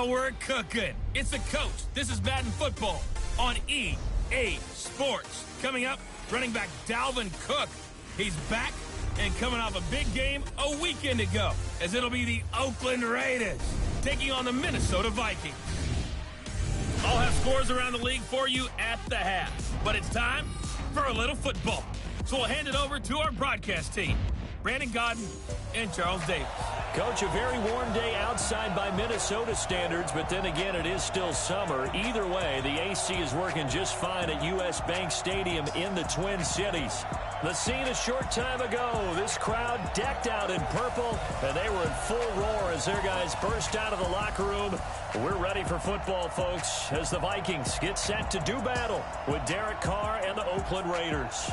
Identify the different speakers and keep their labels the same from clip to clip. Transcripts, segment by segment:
Speaker 1: we're cooking. It's the coach. This is Madden football on EA Sports. Coming up, running back Dalvin Cook. He's back and coming off a big game a weekend ago, as it'll be the Oakland Raiders taking on the Minnesota Vikings. I'll have scores around the league for you at the half, but it's time for a little football. So we'll hand it over to our broadcast team, Brandon Godden and Charles Davis.
Speaker 2: Coach, a very warm day outside by Minnesota standards, but then again, it is still summer. Either way, the AC is working just fine at U.S. Bank Stadium in the Twin Cities. The scene a short time ago, this crowd decked out in purple, and they were in full roar as their guys burst out of the locker room. We're ready for football, folks, as the Vikings get set to do battle with Derek Carr and the Oakland Raiders.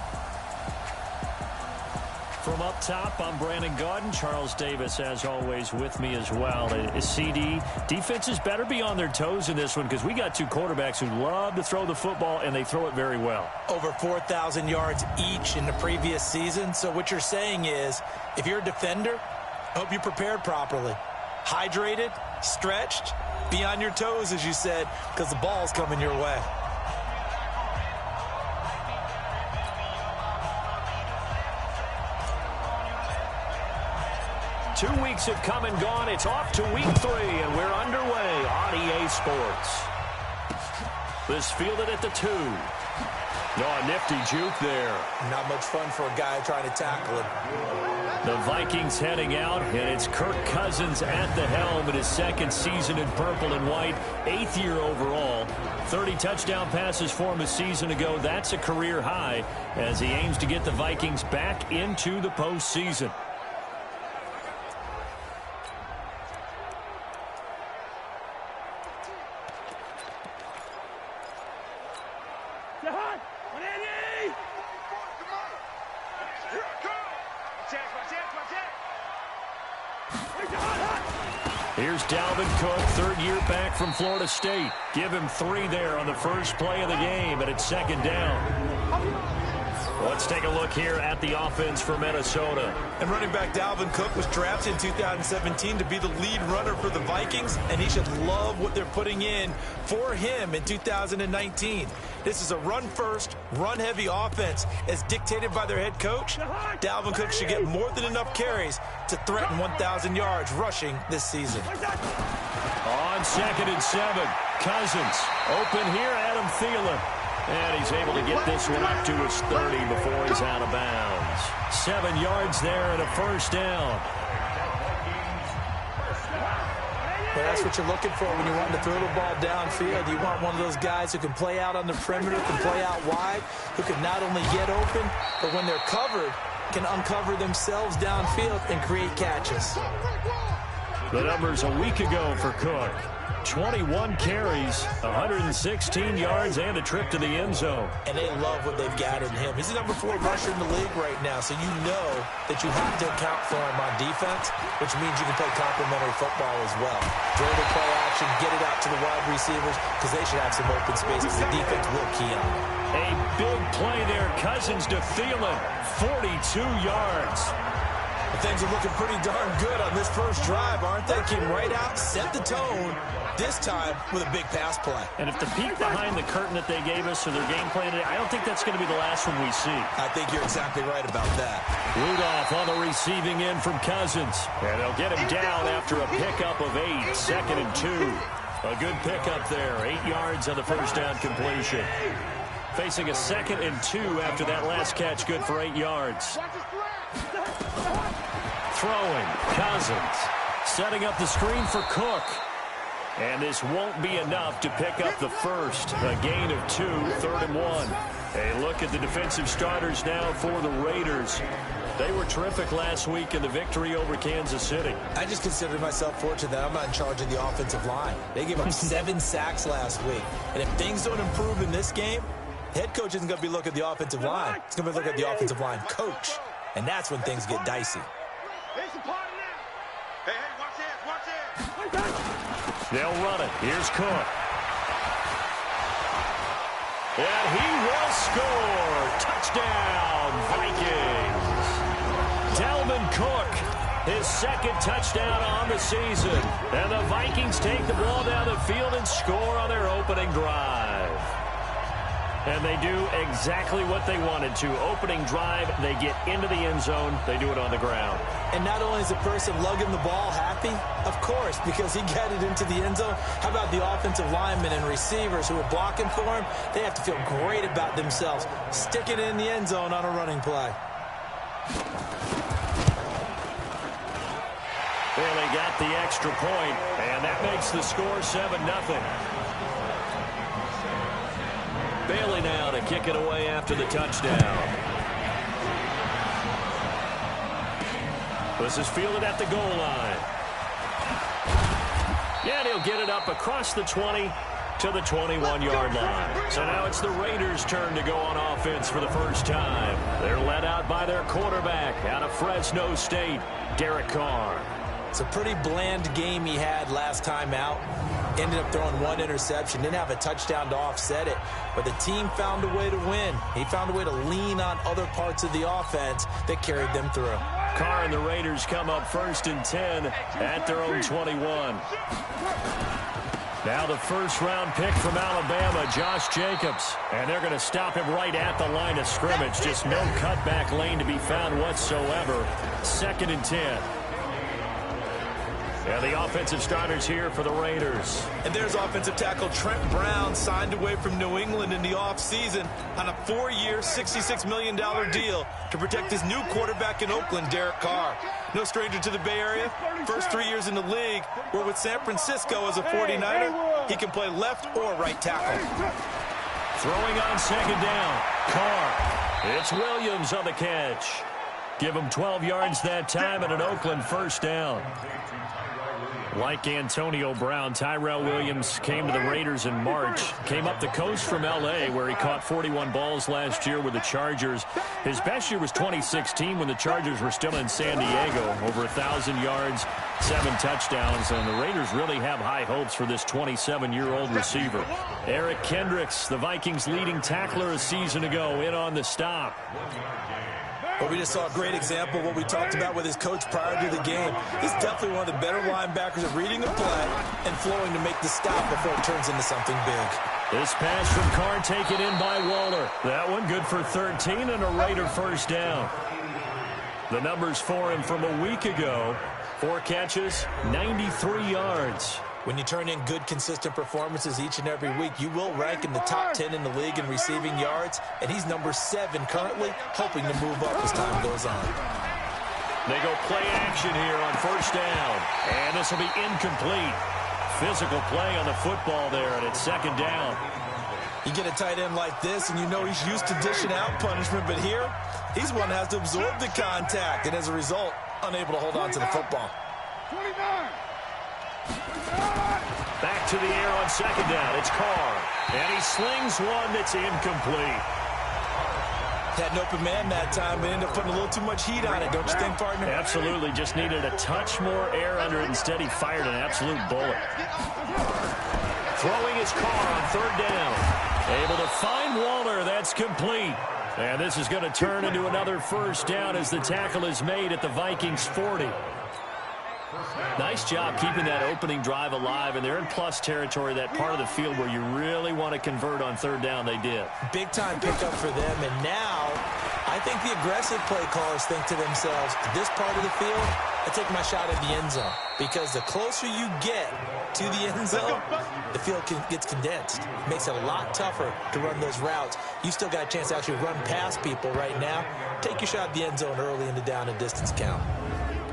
Speaker 2: From up top, I'm Brandon Godden. Charles Davis, as always, with me as well. CD, defenses better be on their toes in this one because we got two quarterbacks who love to throw the football, and they throw it very well.
Speaker 3: Over 4,000 yards each in the previous season. So what you're saying is, if you're a defender, hope you prepared properly. Hydrated, stretched, be on your toes, as you said, because the ball's coming your way.
Speaker 2: Two weeks have come and gone. It's off to week 3, and we're underway on EA Sports. This fielded at the 2. A nifty juke there.
Speaker 3: Not much fun for a guy trying to tackle it.
Speaker 2: The Vikings heading out, and it's Kirk Cousins at the helm in his second season in purple and white, 8th year overall. 30 touchdown passes for him a season ago. That's a career high as he aims to get the Vikings back into the postseason. Here's Dalvin Cook, third year back from Florida State. Give him 3 there on the first play of the game, and it's second down. Let's take a look here at the offense for Minnesota.
Speaker 3: And running back Dalvin Cook was drafted in 2017 to be the lead runner for the Vikings, and he should love what they're putting in for him in 2019. This is a run-first, run-heavy offense as dictated by their head coach. Dalvin Cook should get more than enough carries to threaten 1,000 yards rushing this season.
Speaker 2: On 2nd and 7, Cousins open here, Adam Thielen. And he's able to get this one up to his 30 before he's out of bounds. 7 yards there and a first down.
Speaker 3: Well, that's what you're looking for when you want to throw the ball downfield. You want one of those guys who can play out on the perimeter, can play out wide, who can not only get open, but when they're covered, can uncover themselves downfield and create catches.
Speaker 2: The numbers a week ago for Cook. 21 carries, 116 yards, and a trip to the end zone.
Speaker 3: And they love what they've got in him. He's the number 4 rusher in the league right now, so you know that you have to account for him on defense, which means you can play complementary football as well. Throw the play action, get it out to the wide receivers, because they should have some open space, because the defense will key on it.
Speaker 2: A big play there. Cousins to Thielen, 42 yards.
Speaker 3: Things are looking pretty darn good on this first drive, aren't they? Came right out, set the tone, this time with a big pass play.
Speaker 2: And if the peek behind the curtain that they gave us or their game plan today, I don't think that's going to be the last one we see.
Speaker 3: I think you're exactly right about that.
Speaker 2: Rudolph on the receiving end from Cousins. And they'll get him down after a pickup of 8, 2nd and 2. A good pickup there, 8 yards on the first down completion. Facing a 2nd and 2 after that last catch, good for 8 yards. Throwing, Cousins, setting up the screen for Cook. And this won't be enough to pick up the first. A gain of 2, 3rd and 1. A look at the defensive starters now for the Raiders. They were terrific last week in the victory over Kansas City.
Speaker 3: I just consider myself fortunate that I'm not in charge of the offensive line. They gave up 7 sacks last week. And if things don't improve in this game, head coach isn't going to be looking at the offensive line. He's going to be looking at the offensive line coach. And that's when things get dicey.
Speaker 2: They'll run it. Here's Cook. And he will score. Touchdown, Vikings. Dalvin Cook his second touchdown on the season. And the Vikings take the ball down the field and score on their opening drive. And they do exactly what they wanted to. Opening drive, they get into the end zone. They do it on the ground.
Speaker 3: And not only is the person lugging the ball happy, of course, because he got it into the end zone. How about the offensive linemen and receivers who are blocking for him? They have to feel great about themselves, sticking it in the end zone on a running play.
Speaker 2: Barely got the extra point, and that makes the score 7-0. Bailey now to kick it away after the touchdown. This is fielded at the goal line. Yeah, and he'll get it up across the 20 to the 21-yard line. So now it's the Raiders' turn to go on offense for the first time. They're led out by their quarterback out of Fresno State, Derek Carr.
Speaker 3: It's a pretty bland game he had last time out. Ended up throwing one interception. Didn't have a touchdown to offset it. But the team found a way to win. He found a way to lean on other parts of the offense that carried them through.
Speaker 2: Carr and the Raiders come up 1st and 10 at their own 21. Now the first-round pick from Alabama, Josh Jacobs. And they're going to stop him right at the line of scrimmage. Just no cutback lane to be found whatsoever. 2nd and 10. Yeah, the offensive starters here for the Raiders.
Speaker 3: And there's offensive tackle Trent Brown, signed away from New England in the offseason on a 4-year, $66 million deal to protect his new quarterback in Oakland, Derek Carr. No stranger to the Bay Area. First 3 years in the league were with San Francisco as a 49er. He can play left or right tackle.
Speaker 2: Throwing on 2nd down. Carr. It's Williams on the catch. Give him 12 yards that time and an Oakland first down. Like Antonio Brown, Tyrell Williams came to the Raiders in March. Came up the coast from L.A., where he caught 41 balls last year with the Chargers. His best year was 2016 when the Chargers were still in San Diego. Over 1,000 yards, 7 touchdowns, and the Raiders really have high hopes for this 27-year-old receiver. Eric Kendricks, the Vikings' leading tackler a season ago, in on the stop.
Speaker 3: But we just saw a great example of what we talked about with his coach prior to the game. He's definitely one of the better linebackers at reading the play and flowing to make the stop before it turns into something big.
Speaker 2: This pass from Carr taken in by Waller. That one good for 13 and a Raider first down. The numbers for him from a week ago. 4 catches, 93 yards.
Speaker 3: When you turn in good, consistent performances each and every week, you will rank in the top 10 in the league in receiving yards, and he's number 7 currently, hoping to move up as time goes on.
Speaker 2: They go play action here on first down, and this will be incomplete. Physical play on the football there, and it's 2nd down.
Speaker 3: You get a tight end like this, and you know he's used to dishing out punishment, but here, he's one that has to absorb the contact, and as a result, unable to hold on to the football.
Speaker 4: 29.
Speaker 2: Back to the air on 2nd down. It's Carr. And he slings one that's incomplete.
Speaker 3: Had an open man that time, but ended up putting a little too much heat on it, don't you think, partner?
Speaker 2: Absolutely. Just needed a touch more air under it. Instead, he fired an absolute bullet. Throwing his Carr on 3rd down. Able to find Waller. That's complete. And this is going to turn into another first down as the tackle is made at the Vikings 40. Nice job keeping that opening drive alive, and they're in plus territory, that part of the field where you really want to convert on 3rd down. They did.
Speaker 3: Big-time pickup for them, and now I think the aggressive play callers think to themselves, this part of the field, I take my shot at the end zone, because the closer you get to the end zone, the field gets condensed. It makes it a lot tougher to run those routes. You still got a chance to actually run past people right now. Take your shot at the end zone early in the down and distance count.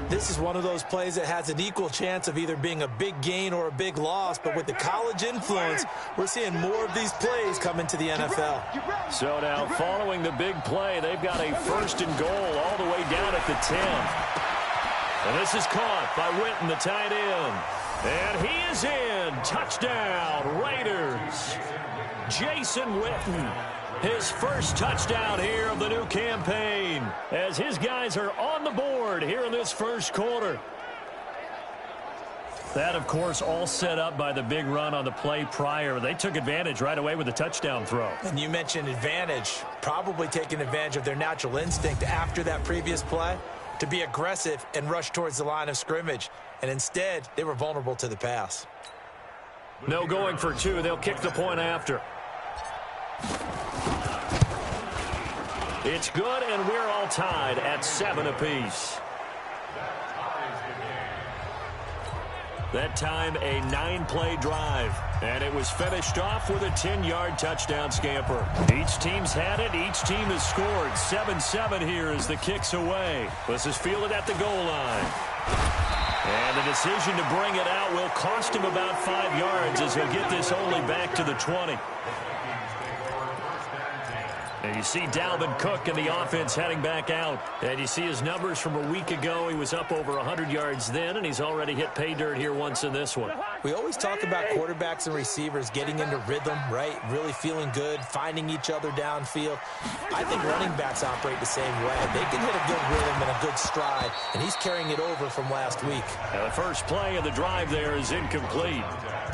Speaker 3: This is one of those plays that has an equal chance of either being a big gain or a big loss, but with the college influence, we're seeing more of these plays come into the NFL.
Speaker 2: So now, following the big play, they've got a 1st and goal all the way down at the 10. And this is caught by Witten, the tight end. And he is in. Touchdown, Raiders. Jason Witten. His first touchdown here of the new campaign, as his guys are on the board here in this first quarter. That, of course, all set up by the big run on the play prior. They took advantage right away with the touchdown throw.
Speaker 3: And you mentioned advantage, probably taking advantage of their natural instinct after that previous play to be aggressive and rush towards the line of scrimmage. And instead, they were vulnerable to the pass.
Speaker 2: No going for two. They'll kick the point after. It's good, and we're all tied at 7 apiece. That time, a 9-play drive. And it was finished off with a 10-yard touchdown scamper. Each team's had it. Each team has scored. 7-7 here as the kick's away. This is fielded at the goal line. And the decision to bring it out will cost him about 5 yards as he'll get this only back to the 20. And you see Dalvin Cook and the offense heading back out. And you see his numbers from a week ago. He was up over 100 yards then, and he's already hit pay dirt here once in this one.
Speaker 3: We always talk about quarterbacks and receivers getting into rhythm, right? Really feeling good, finding each other downfield. I think running backs operate the same way. They can hit a good rhythm and a good stride, and he's carrying it over from last week.
Speaker 2: Now the first play of the drive there is incomplete.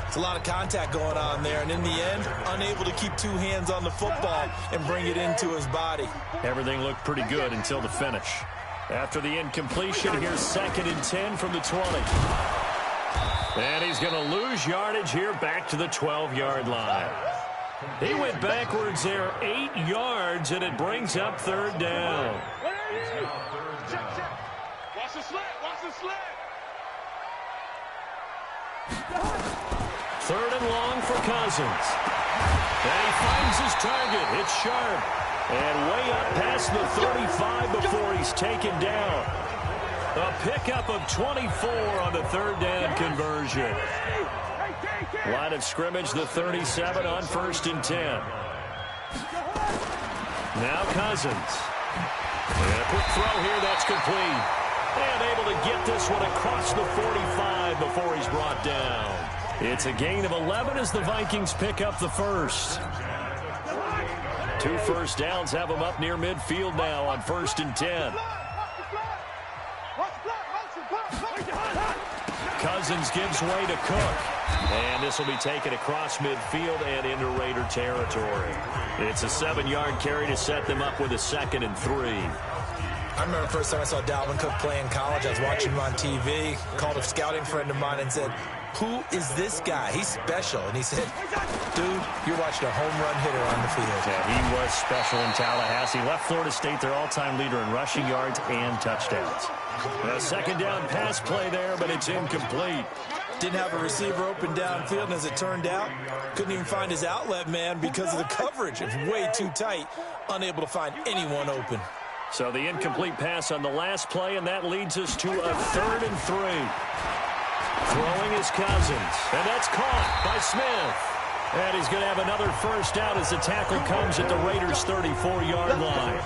Speaker 3: It's a lot of contact going on there, and in the end, unable to keep two hands on the football and bring it into his body.
Speaker 2: Everything looked pretty good until the finish. After the incompletion, here's 2nd and 10 from the 20. And he's going to lose yardage here back to the 12-yard line. He went backwards there 8 yards, and it brings up 3rd down.
Speaker 4: Watch the slant, watch the slant.
Speaker 2: 3rd and long for Cousins. And he finds his target. It's sharp. And way up past the 35 before he's taken down. A pickup of 24 on the 3rd down conversion. Line of scrimmage, the 37 on 1st and 10. Now Cousins. And a quick throw here that's complete. And able to get this one across the 45 before he's brought down. It's a gain of 11 as the Vikings pick up the first. 2 first downs have them up near midfield now on 1st and 10. Cousins gives way to Cook. And this will be taken across midfield and into Raider territory. It's a 7-yard carry to set them up with a 2nd and 3.
Speaker 3: I remember the first time I saw Dalvin Cook play in college. I was watching him on TV, called a scouting friend of mine and said, "Who is this guy? He's special." And he said, "Dude, you're watching a home run hitter on the field."
Speaker 2: Yeah, he was special in Tallahassee. Left Florida State their all-time leader in rushing yards and touchdowns. A 2nd down pass play there, but it's incomplete.
Speaker 3: Didn't have a receiver open downfield, and as it turned out, couldn't even find his outlet man because of the coverage. It's way too tight, unable to find anyone open.
Speaker 2: So the incomplete pass on the last play, and that leads us to a 3rd and 3. Throwing is Cousins, and that's caught by Smith. And he's going to have another first down as the tackle comes at the Raiders' 34-yard line.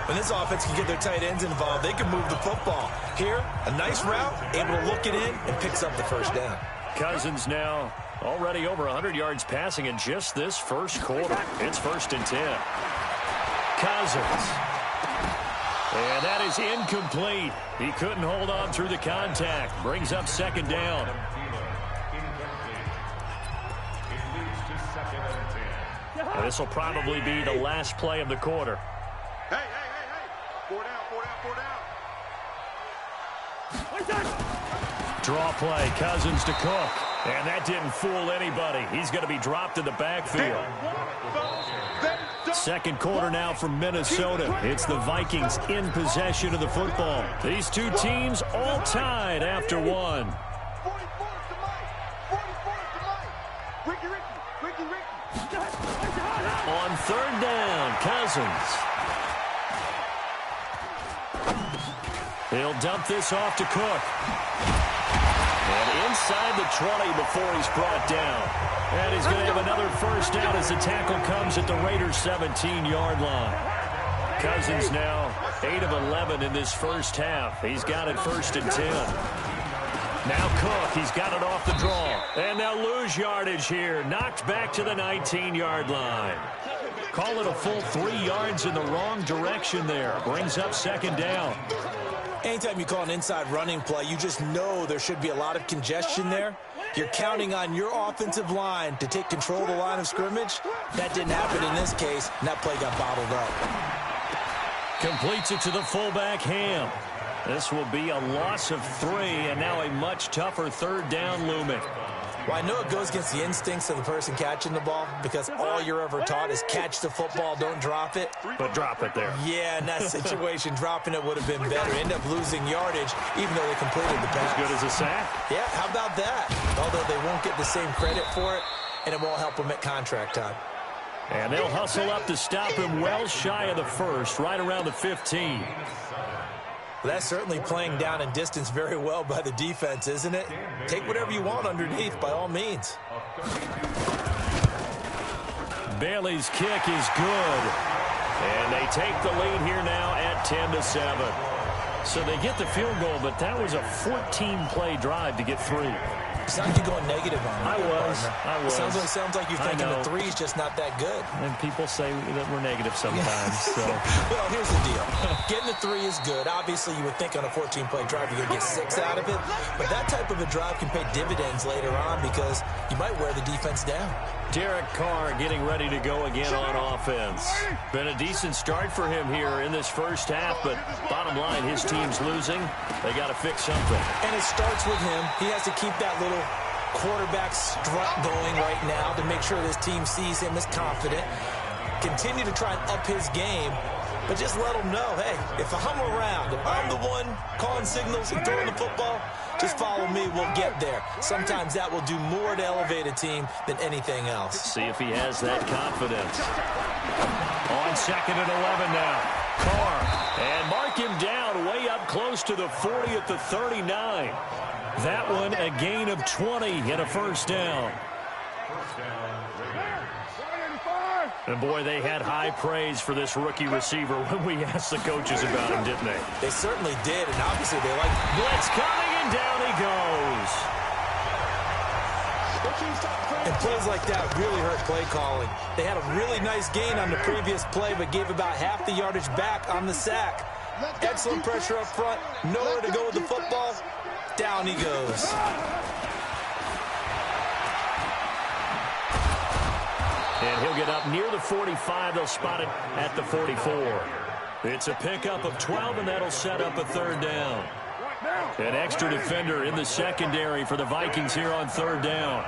Speaker 3: When this offense can get their tight ends involved, they can move the football. Here, a nice route, able to look it in, and picks up the first down.
Speaker 2: Cousins now already over 100 yards passing in just this first quarter. It's 1st and 10. Cousins. And that is incomplete. He couldn't hold on through the contact. Brings up 2nd down. This will probably be the last play of the quarter.
Speaker 4: Hey. 4 down.
Speaker 2: Draw play. Cousins to Cook. And that didn't fool anybody. He's going to be dropped in the backfield. 2nd quarter now from Minnesota. It's the Vikings in possession of the football. These two teams all tied after one. On 3rd down, Cousins. He'll dump this off to Cook. And inside the 20 before he's brought down. And he's going to have another first down as the tackle comes at the Raiders' 17-yard line. Cousins now 8 of 11 in this first half. He's got it 1st and 10. Now Cook, he's got it off the draw. And they'll lose yardage here. Knocked back to the 19-yard line. Call it a full 3 yards in the wrong direction there. Brings up 2nd down.
Speaker 3: Anytime you call an inside running play, you just know there should be a lot of congestion there. You're counting on your offensive line to take control of the line of scrimmage. That didn't happen in this case, and that play got bottled up.
Speaker 2: Completes it to the fullback, Ham. This will be a loss of 3, and now a much tougher third down looming.
Speaker 3: Well, I know it goes against the instincts of the person catching the ball because all you're ever taught is catch the football, don't drop it.
Speaker 2: But drop it there.
Speaker 3: Yeah, in that situation, dropping it would have been better. End up losing yardage, even though they completed the pass.
Speaker 2: As good as a sack?
Speaker 3: Yeah, how about that? Although they won't get the same credit for it, and it won't help them at contract time.
Speaker 2: And they'll hustle up to stop him well shy of the first, right around the 15.
Speaker 3: That's certainly playing down in distance very well by the defense, isn't it? Take whatever you want underneath, by all means.
Speaker 2: Bailey's kick is good. And they take the lead here now at 10-7. So they get the field goal, but that was a 14-play drive to get 3.
Speaker 3: Sounds like you're going negative on me.
Speaker 2: I was.
Speaker 3: Sounds like you're thinking the 3's just not that good.
Speaker 2: And people say that we're negative sometimes. So.
Speaker 3: Well, here's the deal. Getting the 3 is good. Obviously, you would think on a 14-play drive you're going to get 6 out of it. But that type of a drive can pay dividends later on because you might wear the defense down.
Speaker 2: Derek Carr getting ready to go again on offense. Been a decent start for him here in this first half, but bottom line, his team's losing. They got to fix something.
Speaker 3: And it starts with him. He has to keep that little quarterback strut going right now to make sure this team sees him as confident. Continue to try and up his game, but just let him know, hey, if I'm around, if I'm the one calling signals and throwing the football, just follow me, we'll get there. Sometimes that will do more to elevate a team than anything else.
Speaker 2: See if he has that confidence. On 2nd and 11 now. Carr, and mark him down way up close to the 40 at the 39. That one a gain of 20 and a first down. And boy, they had high praise for this rookie receiver when we asked the coaches about him, didn't they?
Speaker 3: They certainly did, and obviously they like
Speaker 2: blitz coming, and down he goes.
Speaker 3: And plays like that really hurt play calling. They had a really nice gain on the previous play, but gave about half the yardage back on the sack. Excellent pressure up front, nowhere to go with the football. Down he goes.
Speaker 2: And he'll get up near the 45. They'll spot it at the 44. It's a pickup of 12, and that'll set up a third down. An extra defender in the secondary for the Vikings here on third down.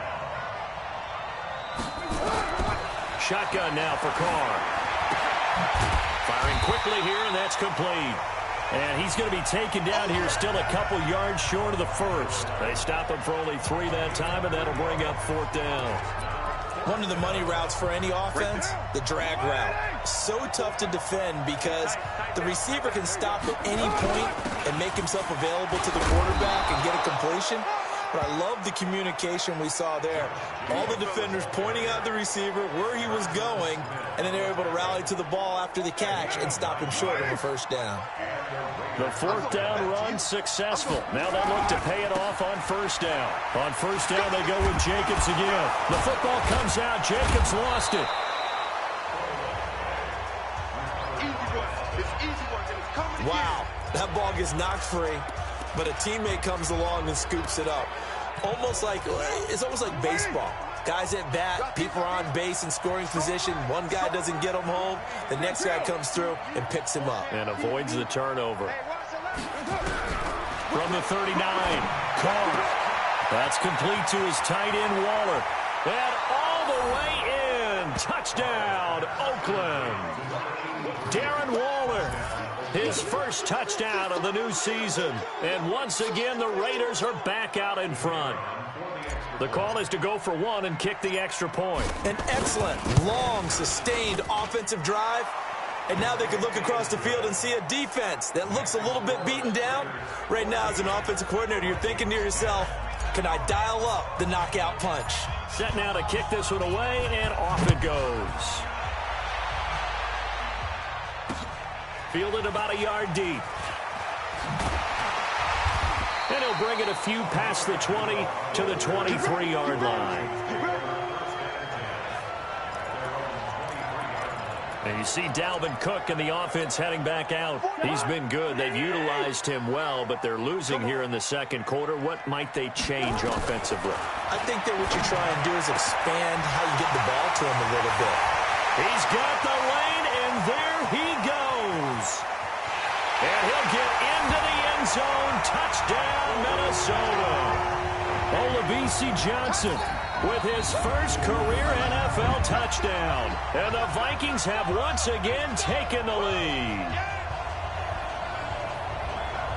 Speaker 2: Shotgun now for Carr. Firing quickly here, and that's complete. And he's going to be taken down here still a couple yards short of the first. They stop him for only 3 that time, and that'll bring up 4th down.
Speaker 3: One of the money routes for any offense, the drag route. So tough to defend because the receiver can stop at any point and make himself available to the quarterback and get a completion. But I love the communication we saw there. All the defenders pointing out the receiver, where he was going, and then they're able to rally to the ball after the catch and stop him short of a first down.
Speaker 2: The 4th down run successful. Now they look to pay it off on first down. On first down, they go with Jacobs again. The football comes out. Jacobs lost it.
Speaker 3: Wow, that ball gets knocked free, but a teammate comes along and scoops it up. It's almost like baseball. Guys at bat, people are on base in scoring position. One guy doesn't get him home. The next guy comes through and picks him up.
Speaker 2: And avoids the turnover. From the 39, Carr. That's complete to his tight end, Waller. And all the way in. Touchdown, Oakland. Darren Waller. His first touchdown of the new season. And once again, the Raiders are back out in front. The call is to go for 1 and kick the extra point.
Speaker 3: An excellent, long, sustained offensive drive. And now they can look across the field and see a defense that looks a little bit beaten down. Right now, as an offensive coordinator, you're thinking to yourself, can I dial up the knockout punch?
Speaker 2: Set now to kick this one away, and off it goes. Fielded about a yard deep. And he'll bring it a few past the 20 to the 23-yard line. And you see Dalvin Cook and the offense heading back out. He's been good. They've utilized him well, but they're losing here in the second quarter. What might they change offensively?
Speaker 3: I think that what you try and do is expand how you get the ball to him a little bit.
Speaker 2: He's got the lane, and there he goes. zone. Touchdown, Minnesota. Olabisi Johnson with his first career NFL touchdown. And the Vikings have once again taken the lead.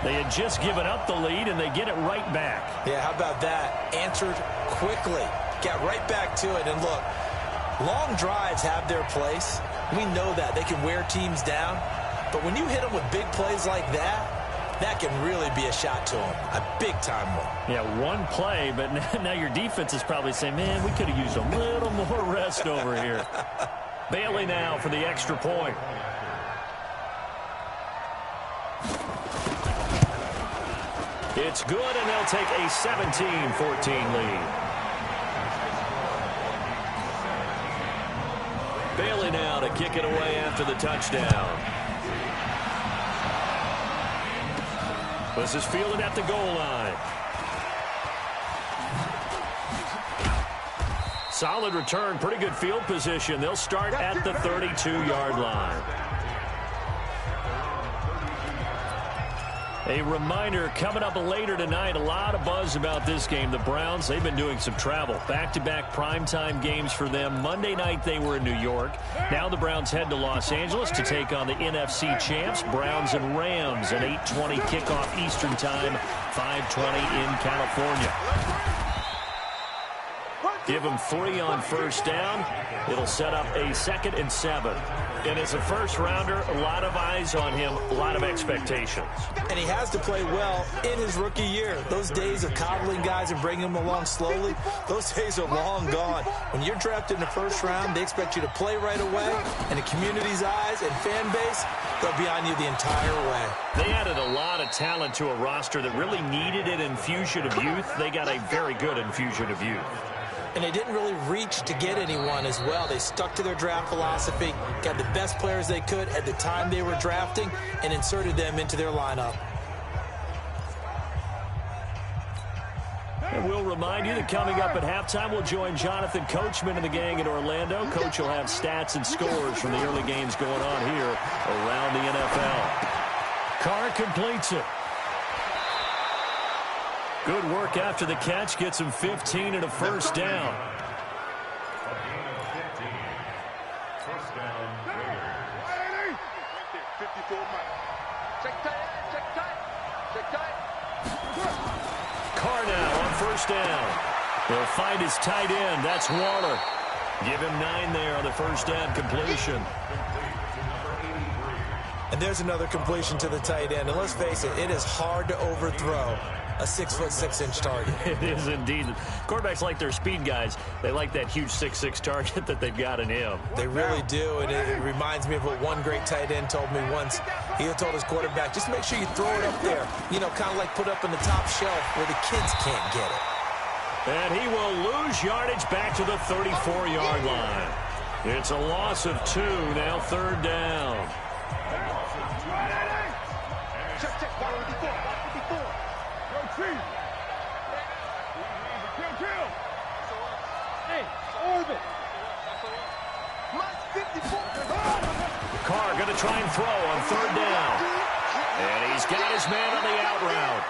Speaker 2: They had just given up the lead, and they get it right back.
Speaker 3: Yeah, how about that? Answered quickly. Got right back to it. And look, long drives have their place. We know that. They can wear teams down. But when you hit them with big plays like that, that can really be a shot to them. A big-time one.
Speaker 2: Yeah, one play, but now your defense is probably saying, man, we could have used a little more rest over here. Bailey now for the extra point. It's good, and they'll take a 17-14 lead. Bailey now to kick it away after the touchdown. This is fielded at the goal line. Solid return, pretty good field position. They'll start at the 32-yard line. A reminder, coming up later tonight, a lot of buzz about this game. The Browns, they've been doing some travel. Back-to-back primetime games for them. Monday night they were in New York. Now the Browns head to Los Angeles to take on the NFC champs, Browns and Rams. An 8:20 kickoff Eastern time, 5:20 in California. Give them 3 on first down. It'll set up a 2nd and 7. And as a first-rounder, a lot of eyes on him, a lot of expectations.
Speaker 3: And he has to play well in his rookie year. Those days of coddling guys and bringing them along slowly, those days are long gone. When you're drafted in the first round, they expect you to play right away. And the community's eyes and fan base, they'll be on you the entire way.
Speaker 2: They added a lot of talent to a roster that really needed an infusion of youth. They got a very good infusion of youth.
Speaker 3: And they didn't really reach to get anyone as well. They stuck to their draft philosophy, got the best players they could at the time they were drafting, and inserted them into their lineup.
Speaker 2: And we'll remind you that coming up at halftime, we'll join Jonathan Coachman and the gang in Orlando. Coach will have stats and scores from the early games going on here around the NFL. Carr completes it. Good work after the catch. Gets him 15 and a first down. Carr now on first down. He'll find his tight end. That's Waller. Give him 9 there on the first down completion.
Speaker 3: And there's another completion to the tight end. And let's face it, it is hard to overthrow a 6'6" target.
Speaker 2: It is indeed. Quarterbacks like their speed guys. They like that huge 6'6" target that they've got in him.
Speaker 3: They really do, and it reminds me of what one great tight end told me once. He told his quarterback, just make sure you throw it up there. You know, kind of like put up in the top shelf where the kids can't get it.
Speaker 2: And he will lose yardage back to the 34-yard line. It's a loss of 2, now 3rd down. Carr going to try and throw on 3rd down. And he's got his man on the out route.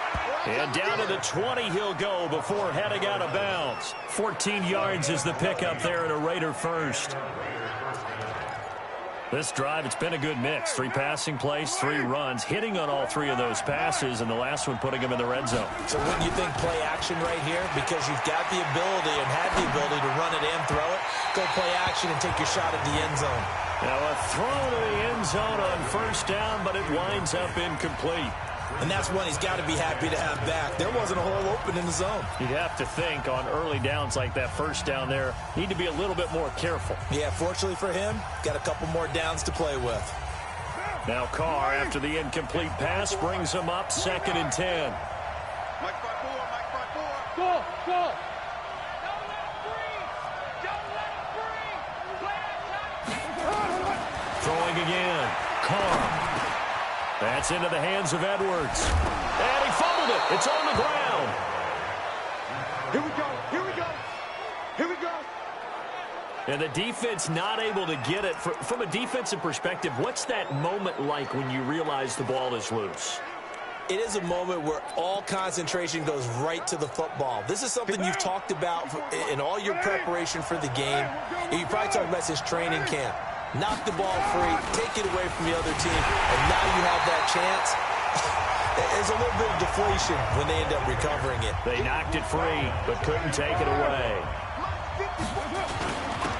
Speaker 2: And down to the 20 he'll go before heading out of bounds. 14 yards is the pickup there and a Raider first. This drive, it's been a good mix. 3 passing plays, 3 runs, hitting on all 3 of those passes, and the last one putting him in the red zone.
Speaker 3: So wouldn't you think play action right here? Because you've got the ability and had the ability to run it and throw it. Go play action and take your shot at the end zone.
Speaker 2: Now a throw to the end zone on first down, but it winds up incomplete.
Speaker 3: And that's one he's got to be happy to have back. There wasn't a hole open in the zone.
Speaker 2: You'd have to think on early downs like that first down there, need to be a little bit more careful.
Speaker 3: Yeah, fortunately for him, got a couple more downs to play with.
Speaker 2: Now Carr, after the incomplete pass, brings him up 2nd and 10.
Speaker 4: Mike front 4, Mike front 4.
Speaker 5: Go, go.
Speaker 2: Throwing again. Carr. That's into the hands of Edwards. And he fumbled it. It's on the ground.
Speaker 4: Here we go. Here we go. Here we go.
Speaker 2: And the defense not able to get it. From a defensive perspective, what's that moment like when you realize the ball is loose?
Speaker 3: it is a moment where all concentration goes right to the football. This is something you've talked about in all your preparation for the game. And you probably talked about since training camp. Knock the ball free, take it away from the other team, and now you have that chance. There's a little bit of deflation when they end up recovering it.
Speaker 2: They knocked it free, but couldn't take it away.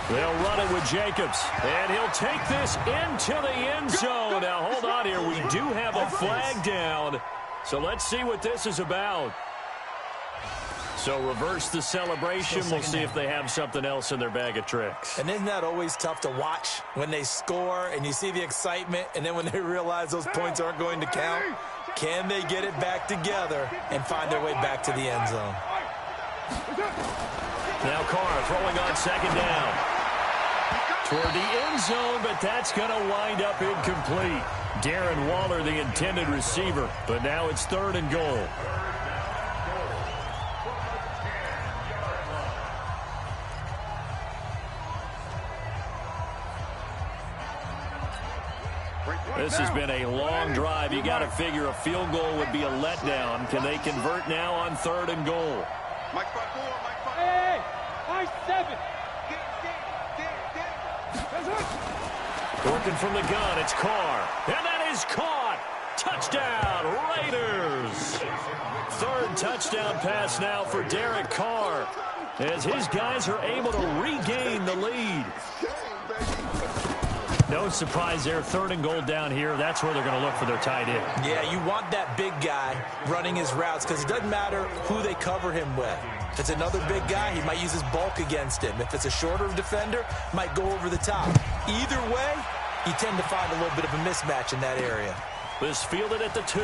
Speaker 2: They'll run it with Jacobs, and he'll take this into the end zone. Now, hold on here. We do have a flag down, so let's see what this is about. So reverse the celebration. We'll see if they have something else in their bag of tricks.
Speaker 3: And isn't that always tough to watch when they score and you see the excitement, and then when they realize those points aren't going to count? Can they get it back together and find their way back to the end zone?
Speaker 2: Now Carr throwing on second down. Toward the end zone, but that's going to wind up incomplete. Darren Waller, the intended receiver, but now it's 3rd and goal. This has been a long drive. You got to figure a field goal would be a letdown. Can they convert now on 3rd and goal?
Speaker 4: Hey, Mike 7.
Speaker 2: Working from the gun, it's Carr. And that is caught. Touchdown, Raiders. 3rd touchdown pass now for Derek Carr, as his guys are able to regain the lead. No surprise there, 3rd and goal down here. That's where they're going to look for their tight end.
Speaker 3: Yeah, you want that big guy running his routes because it doesn't matter who they cover him with. If it's another big guy, he might use his bulk against him. If it's a shorter defender, might go over the top. Either way, you tend to find a little bit of a mismatch in that area.
Speaker 2: This fielded at the 2.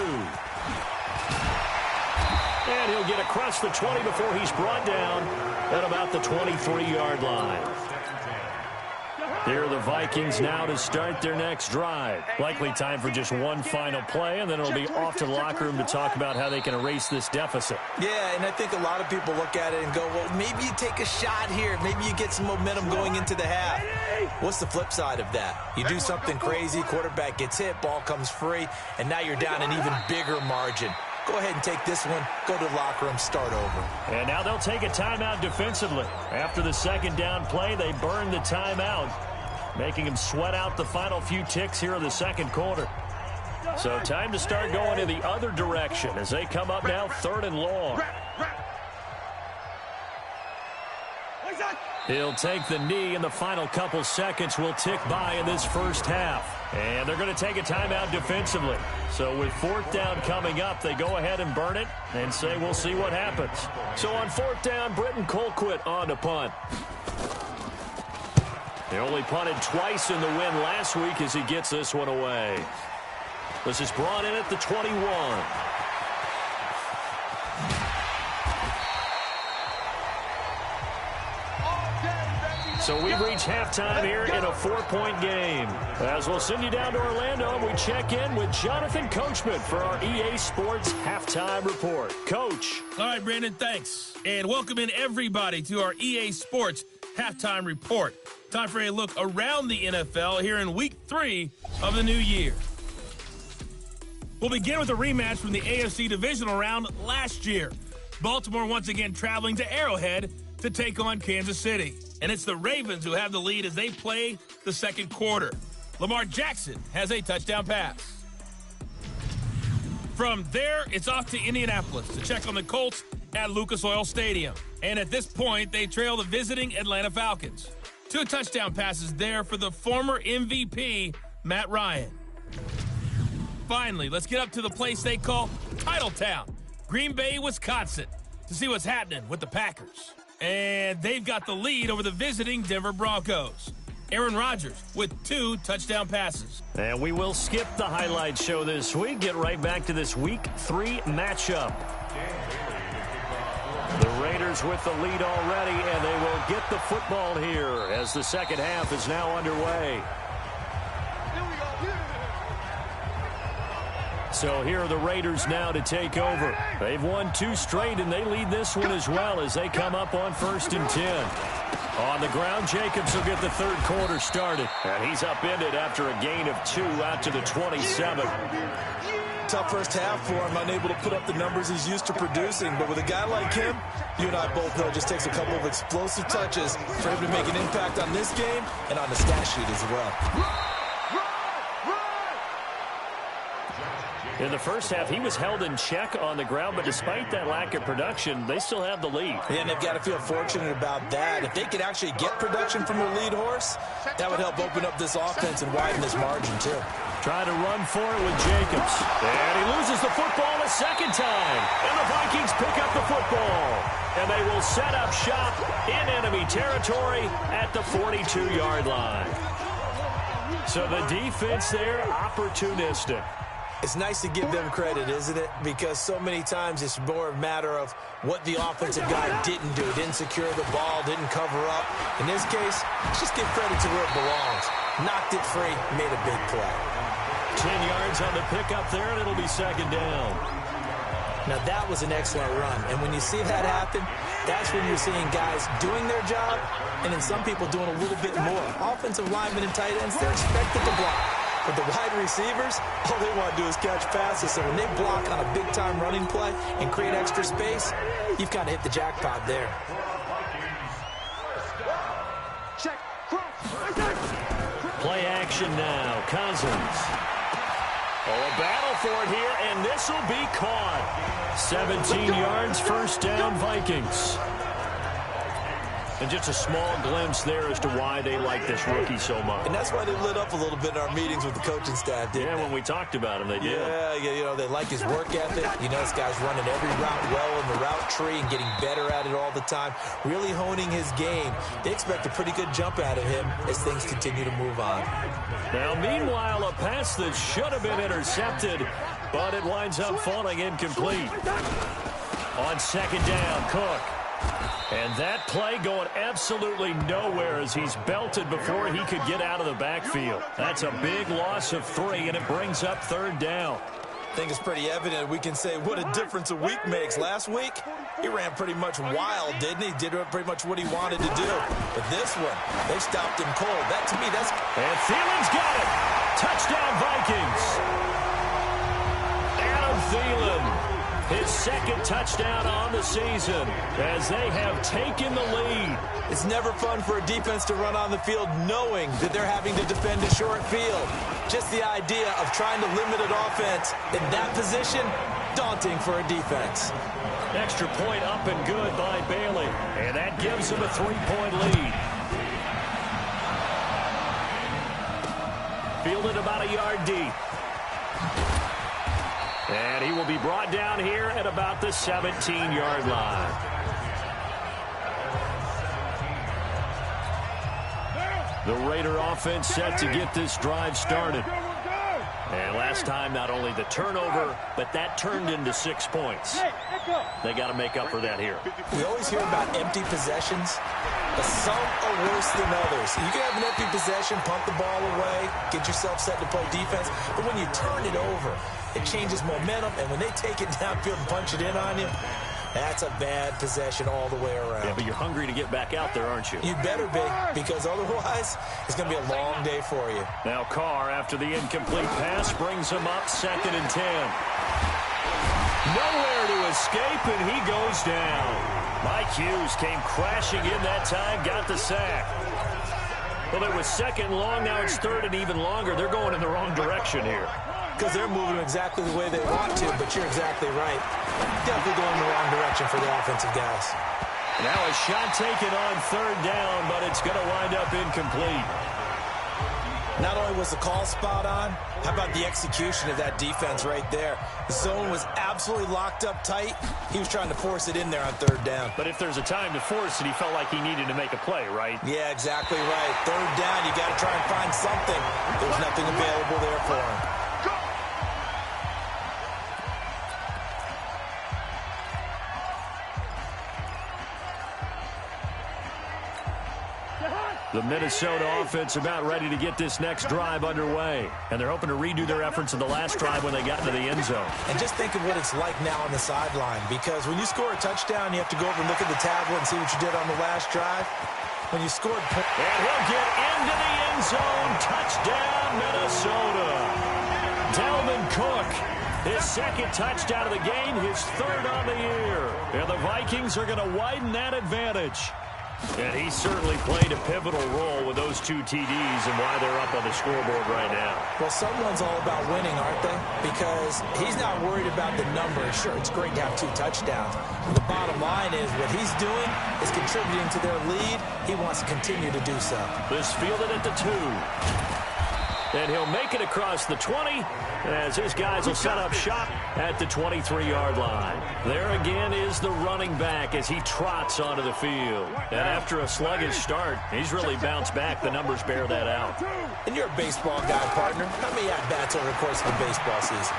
Speaker 2: And he'll get across the 20 before he's brought down at about the 23-yard line. Here are the Vikings now to start their next drive. Likely time for just one final play, and then it'll be off to the locker room to talk about how they can erase this deficit.
Speaker 3: Yeah, and I think a lot of people look at it and go, well, maybe you take a shot here. Maybe you get some momentum going into the half. What's the flip side of that? You do something crazy, quarterback gets hit, ball comes free, and now you're down an even bigger margin. Go ahead and take this one, go to the locker room, start over.
Speaker 2: And now they'll take a timeout defensively. After the second down play, they burn the timeout, making him sweat out the final few ticks here in the second quarter. So time to start going in the other direction as they come up now 3rd and long. He'll take the knee, and the final couple seconds will tick by in this first half. And they're going to take a timeout defensively. So with 4th down coming up, they go ahead and burn it and say we'll see what happens. So on 4th down, Britton Colquitt on to punt. He only punted twice in the win last week as he gets this one away. This is brought in at the 21. So we've reached halftime here in a 4-point game. As we'll send you down to Orlando, and we check in with Jonathan Coachman for our EA Sports Halftime Report. Coach.
Speaker 1: All right, Brandon, thanks. And welcome in everybody to our EA Sports Halftime Report. Time for a look around the NFL here in Week 3 of the new year. We'll begin with a rematch from the AFC Divisional Round last year. Baltimore once again traveling to Arrowhead to take on Kansas City. And it's the Ravens who have the lead as they play the second quarter. Lamar Jackson has a touchdown pass. From there, it's off to Indianapolis to check on the Colts at Lucas Oil Stadium. And at this point, they trail the visiting Atlanta Falcons. 2 touchdown passes there for the former MVP, Matt Ryan. Finally, let's get up to the place they call Titletown, Green Bay, Wisconsin, to see what's happening with the Packers. And they've got the lead over the visiting Denver Broncos. Aaron Rodgers with 2 touchdown passes.
Speaker 2: And we will skip the highlight show this week. Get right back to this Week 3 matchup. The Raiders with the lead already, and they will get the football here as the second half is now underway. So here are the Raiders now to take over. They've won 2 straight, and they lead this one as well as they come up on 1st and 10. On the ground, Jacobs will get the third quarter started. And he's upended after a gain of 2 out to the 27.
Speaker 3: tough first half for him, unable to put up the numbers he's used to producing. But with a guy like him, you and I both know it just takes a couple of explosive touches for him to make an impact on this game and on the stat sheet as well.
Speaker 2: In the first half, he was held in check on the ground, but despite that lack of production, they still have the lead.
Speaker 3: Yeah, and they've got to feel fortunate about that. If they could actually get production from their lead horse, that would help open up this offense and widen this margin, too.
Speaker 2: Trying to run for it with Jacobs. And he loses the football a second time. And the Vikings pick up the football. And they will set up shop in enemy territory at the 42-yard line. So the defense there, opportunistic.
Speaker 3: It's nice to give them credit, isn't it? Because so many times it's more a matter of what the offensive guy didn't do. Didn't secure the ball, didn't cover up. In this case, let's just give credit to where it belongs. Knocked it free, made a big play.
Speaker 2: 10 yards on the pickup there, and it'll be second down.
Speaker 3: Now, that was an excellent run. And when you see that happen, that's when you're seeing guys doing their job and then some people doing a little bit more. Offensive linemen and tight ends, they're expected to block. But the wide receivers, all they want to do is catch passes. So when they block on a big-time running play and create extra space, you've kind of hit the jackpot there.
Speaker 2: Play action now. Cousins. Oh, a battle for it here, and this will be caught. 17 yards, first down, Vikings. And just a small glimpse there as to why they like this rookie so much.
Speaker 3: And that's why they lit up a little bit in our meetings with the coaching staff, didn't they?
Speaker 2: When we talked about him, they did.
Speaker 3: Yeah, you know, they like his work ethic. You know, this guy's running every route well in the route tree and getting better at it all the time, really honing his game. They expect a pretty good jump out of him as things continue to move on.
Speaker 2: Now, meanwhile, a pass that should have been intercepted, but it winds up falling incomplete. On second down, Cook. And that play going absolutely nowhere as he's belted before he could get out of the backfield. That's a big loss of 3, and it brings up third down.
Speaker 3: I think it's pretty evident we can say what a difference a week makes. Last week, he ran pretty much wild, didn't he? Did pretty much what he wanted to do. But this one, they stopped him cold. That, to me, that's...
Speaker 2: And Thielen's got it. Touchdown, Vikings. Adam Thielen. His second touchdown on the season as they have taken the lead.
Speaker 3: It's never fun for a defense to run on the field knowing that they're having to defend a short field. Just the idea of trying to limit an offense in that position, daunting for a defense.
Speaker 2: Extra point up and good by Bailey. And that gives them a 3-point lead. Fielded about a yard deep. And he will be brought down here at about the 17-yard line. The Raider offense set to get this drive started. And last time, not only the turnover, but that turned into 6 points. They got to make up for that here.
Speaker 3: We always hear about empty possessions, but some are worse than others. You can have an empty possession, punt the ball away, get yourself set to play defense, but when you turn it over, it changes momentum, and when they take it downfield and punch it in on you, that's a bad possession all the way around.
Speaker 2: Yeah, but you're hungry to get back out there, aren't you?
Speaker 3: You better be, because otherwise, it's going to be a long day for you.
Speaker 2: Now Carr, after the incomplete pass, brings him up 2nd and 10. Nowhere to escape, and he goes down. Mike Hughes came crashing in that time, got the sack. Well, it was 2nd long, now it's 3rd and even longer. They're going in the wrong direction here.
Speaker 3: Because they're moving exactly the way they want to, but you're exactly right. Definitely going in the wrong direction for the offensive guys.
Speaker 2: Now a shot taken on 3rd down, but it's going to wind up incomplete.
Speaker 3: Not only was the call spot on, how about the execution of that defense right there? The zone was absolutely locked up tight. He was trying to force it in there on 3rd down.
Speaker 2: But if there's a time to force it, he felt like he needed to make a play, right?
Speaker 3: Yeah, exactly right. 3rd down, you got to try and find something. There was nothing available there for him.
Speaker 2: The Minnesota offense about ready to get this next drive underway. And they're hoping to redo their efforts in the last drive when they got into the end zone.
Speaker 3: And just think of what it's like now on the sideline. Because when you score a touchdown, you have to go over and look at the tablet and see what you did on the last drive. When you scored...
Speaker 2: And he'll get into the end zone. Touchdown, Minnesota. Dalvin Cook, His second touchdown of the game, his third on the year. And the Vikings are going to widen that advantage. And he certainly played a pivotal role with those 2 TDs and why they're up on the scoreboard right now.
Speaker 3: Well, someone's all about winning, aren't they? Because he's not worried about the numbers. Sure, it's great to have 2 touchdowns. But the bottom line is what he's doing is contributing to their lead. He wants to continue to do so.
Speaker 2: This fielded at the 2. And he'll make it across the 20 as his guys will set up shop at the 23-yard line. There again is the running back as he trots onto the field. And after a sluggish start, he's really bounced back. The numbers bear that out.
Speaker 3: And you're a baseball guy, partner. How many at-bats over the course of the baseball season?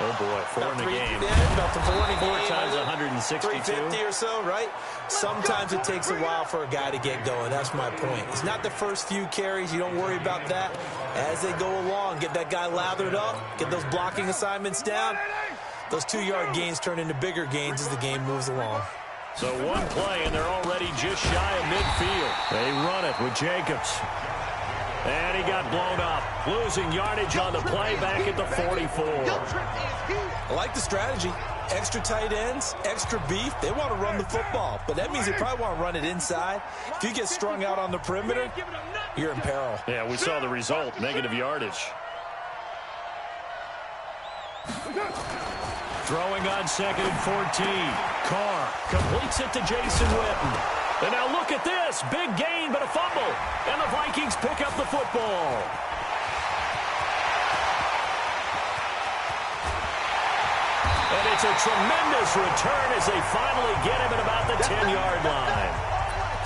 Speaker 2: Oh, boy, 4 in the game.
Speaker 3: Yeah, about 4 in the game.
Speaker 2: 4 times 162.
Speaker 3: 350 or so, right? Sometimes it takes a while for a guy to get going. That's my point. It's not the first few carries. You don't worry about that. As they go along, get that guy lathered up, get those blocking assignments down. Those 2-yard gains turn into bigger gains as the game moves along.
Speaker 2: So 1 play, and they're already just shy of midfield. They run it with Jacobs. And he got blown up, losing yardage on the play back at the 44.
Speaker 3: I like the strategy. Extra tight ends, extra beef. They want to run the football, but that means they probably want to run it inside. If you get strung out on the perimeter, you're in peril.
Speaker 2: Yeah, we saw the result, negative yardage. Throwing on 2nd and 14. Carr completes it to Jason Witten. And now look at this. Big gain, but a fumble. And the Vikings pick up the football. And it's a tremendous return as they finally get him at about the 10-yard line.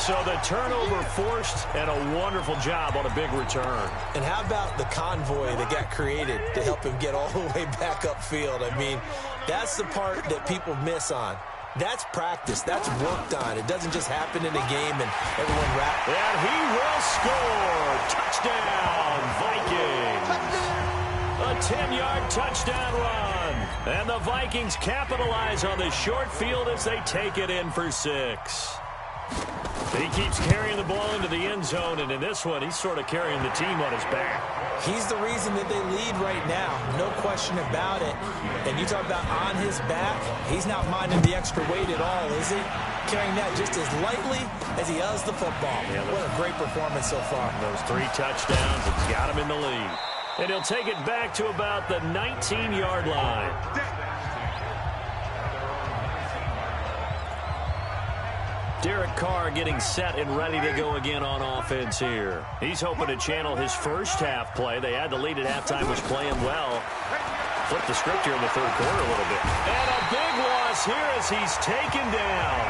Speaker 2: So the turnover forced and a wonderful job on a big return.
Speaker 3: And how about the convoy that got created to help him get all the way back upfield? I mean, that's the part that people miss on. That's practice. That's worked on. It doesn't just happen in a game and everyone wraps.
Speaker 2: And he will score. Touchdown, Vikings. A 10-yard touchdown run. And the Vikings capitalize on the short field as they take it in for 6. He keeps carrying the ball into the end zone, and in this one, he's sort of carrying the team on his back.
Speaker 3: He's the reason that they lead right now. No question about it. And you talk about on his back, he's not minding the extra weight at all, is he? Carrying that just as lightly as he does the football. Yeah, what a great performance so far.
Speaker 2: Those 3 touchdowns have got him in the lead. And he'll take it back to about the 19-yard line. Derek Carr getting set and ready to go again on offense here. He's hoping to channel his first half play. They had the lead at halftime, was playing well. Flip the script here in the 3rd quarter a little bit. And a big loss here as he's taken down.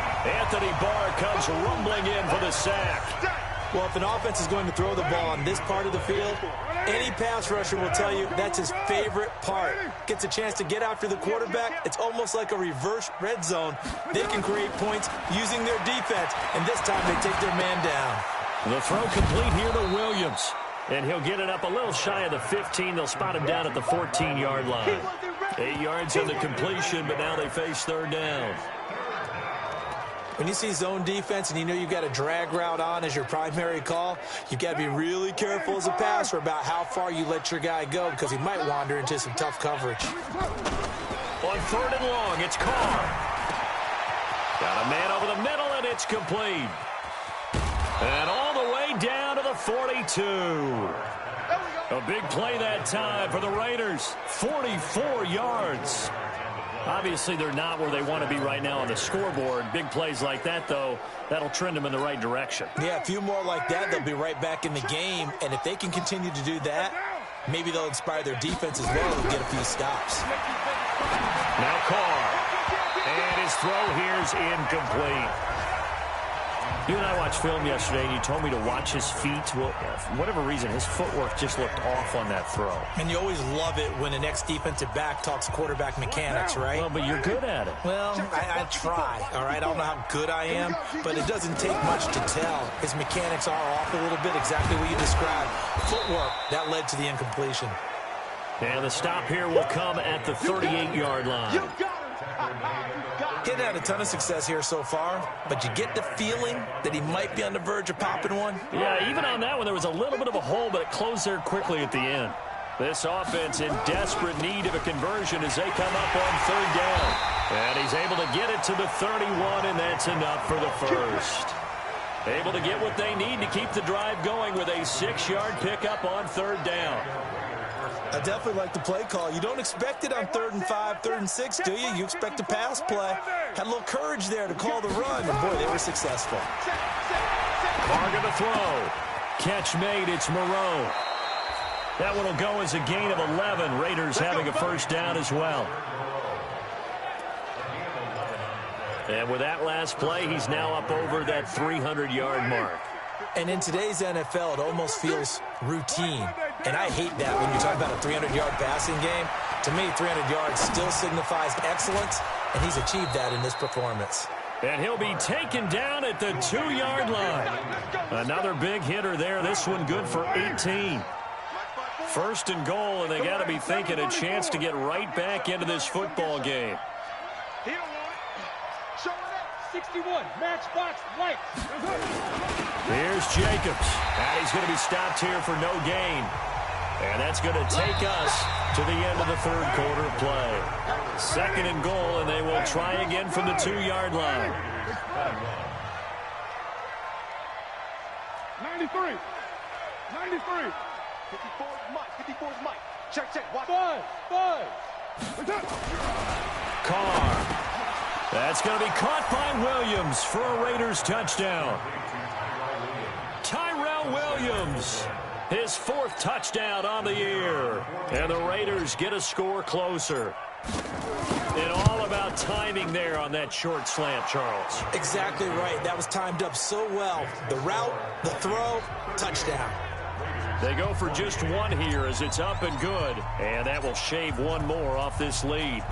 Speaker 2: Anthony Barr comes rumbling in for the sack.
Speaker 3: Well, if an offense is going to throw the ball on this part of the field, any pass rusher will tell you that's his favorite part. Gets a chance to get after the quarterback. It's almost like a reverse red zone. They can create points using their defense, and this time they take their man down.
Speaker 2: The throw complete here to Williams. And he'll get it up a little shy of the 15. They'll spot him down at the 14-yard line. 8 yards on the completion, but now they face 3rd down.
Speaker 3: When you see zone defense and you know you've got a drag route on as your primary call, you've got to be really careful as a passer about how far you let your guy go because he might wander into some tough coverage.
Speaker 2: On 3rd and long, it's Carr. Got a man over the middle, and it's complete. And all the way down to the 42. A big play that time for the Raiders. 44 yards. Obviously, they're not where they want to be right now on the scoreboard. Big plays like that, though, that'll trend them in the right direction.
Speaker 3: Yeah, a few more like that, they'll be right back in the game. And if they can continue to do that, maybe they'll inspire their defense as well and get a few stops.
Speaker 2: Now Carr. And his throw here's incomplete. You and I watched film yesterday, and you told me to watch his feet. Well, for whatever reason, his footwork just looked off on that throw.
Speaker 3: And you always love it when an ex-defensive back talks quarterback mechanics, right?
Speaker 2: Well, but you're good at it.
Speaker 3: Well, I try, all right? I don't know how good I am, but it doesn't take much to tell. His mechanics are off a little bit, exactly what you described. Footwork, that led to the incompletion.
Speaker 2: And the stop here will come at the 38-yard line.
Speaker 3: He's had a ton of success here so far, but you get the feeling that he might be on the verge of popping one.
Speaker 2: Yeah, even on that one, there was a little bit of a hole, but it closed there quickly at the end. This offense in desperate need of a conversion as they come up on third down. And he's able to get it to the 31, and that's enough for the first. Able to get what they need to keep the drive going with a 6-yard pickup on third down.
Speaker 3: I definitely like the play call. You don't expect it on 3rd and 5, 3rd and 6, do you? You expect a pass play. Had a little courage there to call the run, and boy, they were successful.
Speaker 2: Carr to throw. Catch made, it's Moreau. That one will go as a gain of 11. Raiders having a first down as well. And with that last play, he's now up over that 300-yard mark.
Speaker 3: And in today's NFL, it almost feels routine. And I hate that when you talk about a 300-yard passing game. To me, 300 yards still signifies excellence, and he's achieved that in this performance.
Speaker 2: And he'll be taken down at the 2-yard line. Another big hitter there. This one good for 18. First and goal, and they got to be thinking a chance to get right back into this football game.
Speaker 4: 61, matchbox right.
Speaker 2: Here's Jacobs. And he's going to be stopped here for no gain. And that's going to take us to the end of the third quarter of play. Second and goal, and they will try again from the 2-yard line.
Speaker 4: 93. 53. 54 is Mike. 54 is Mike. Check. Watch. 5.
Speaker 2: Carr. That's going to be caught by Williams for a Raiders touchdown. Tyrell Williams, his 4th touchdown on the year. And the Raiders get a score closer. And all about timing there on that short slant, Charles.
Speaker 3: Exactly right. That was timed up so well. The route, the throw, touchdown.
Speaker 2: They go for just one here as it's up and good. And that will shave one more off this lead.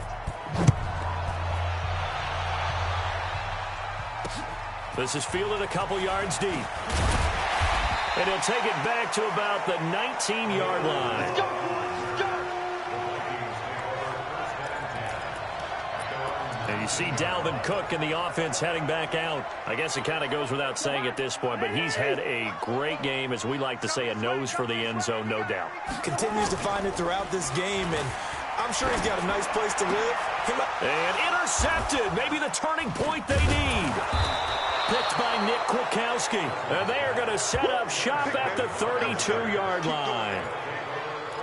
Speaker 2: This is fielded a couple yards deep. And he'll take it back to about the 19-yard line. And you see Dalvin Cook and the offense heading back out. I guess it kind of goes without saying at this point, but he's had a great game, as we like to say, a nose for the end zone, no doubt.
Speaker 3: Continues to find it throughout this game, and I'm sure he's got a nice place to live.
Speaker 2: And intercepted. Maybe the turning point they need. Picked by Nick Kwiatkowski. And they are going to set up shop at the 32-yard line.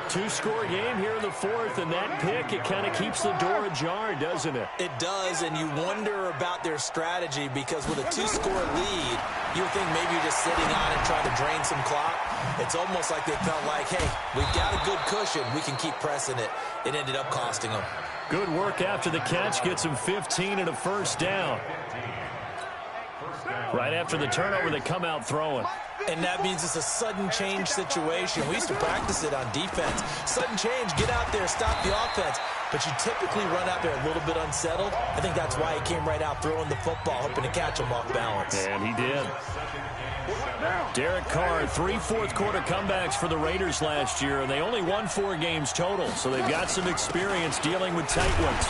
Speaker 2: 2-score game here in the 4th, and that pick, it kind of keeps the door ajar, doesn't it?
Speaker 3: It does, and you wonder about their strategy, because with a 2-score lead, you would think maybe you're just sitting on it trying to drain some clock. It's almost like they felt like, hey, we've got a good cushion. We can keep pressing it. It ended up costing them.
Speaker 2: Good work after the catch. Gets him 15 and a first down. Right after the turnover, they come out throwing.
Speaker 3: And that means it's a sudden change situation. We used to practice it on defense. Sudden change, get out there, stop the offense. But you typically run out there a little bit unsettled. I think that's why he came right out throwing the football, hoping to catch him off balance.
Speaker 2: And he did. Derek Carr, 3 fourth-quarter comebacks for the Raiders last year, and they only won 4 games total, so they've got some experience dealing with tight ones.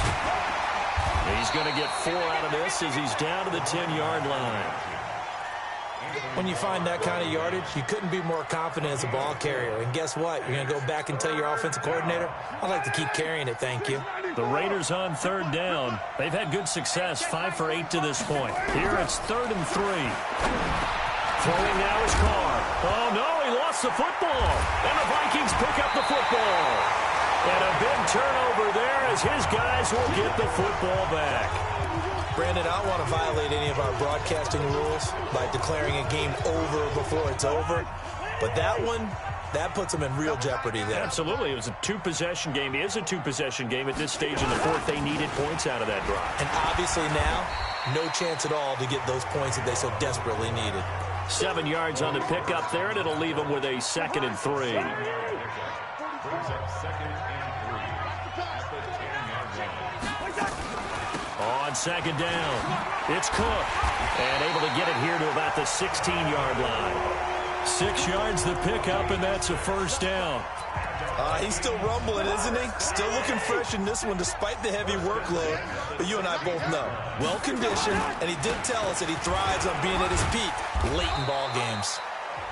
Speaker 2: He's going to get 4 out of this as he's down to the 10-yard line.
Speaker 3: When you find that kind of yardage, you couldn't be more confident as a ball carrier. And guess what? You're going to go back and tell your offensive coordinator, I'd like to keep carrying it, thank you.
Speaker 2: The Raiders on third down. They've had good success, 5 for 8 to this point. Here it's 3rd and 3. Throwing now is Carr. Oh, no, he lost the football. And the Vikings pick up the football. And a big turnover there as his guys will get the football back.
Speaker 3: Brandon, I don't want to violate any of our broadcasting rules by declaring a game over before it's over. But that one, that puts them in real jeopardy there.
Speaker 2: Absolutely. It was a 2-possession game. It is a 2-possession game at this stage in the 4th. They needed points out of that drive.
Speaker 3: And obviously now, no chance at all to get those points that they so desperately needed.
Speaker 2: 7 yards on the pickup there, and it'll leave them with a 2nd and 3. On 2nd down, it's Cook. And able to get it here to about the 16-yard line. 6 yards the pickup, and that's a first down.
Speaker 3: He's still rumbling, isn't he? Still looking fresh in this one despite the heavy workload. But you and I both know, well-conditioned, and he did tell us that he thrives on being at his peak late in ball games.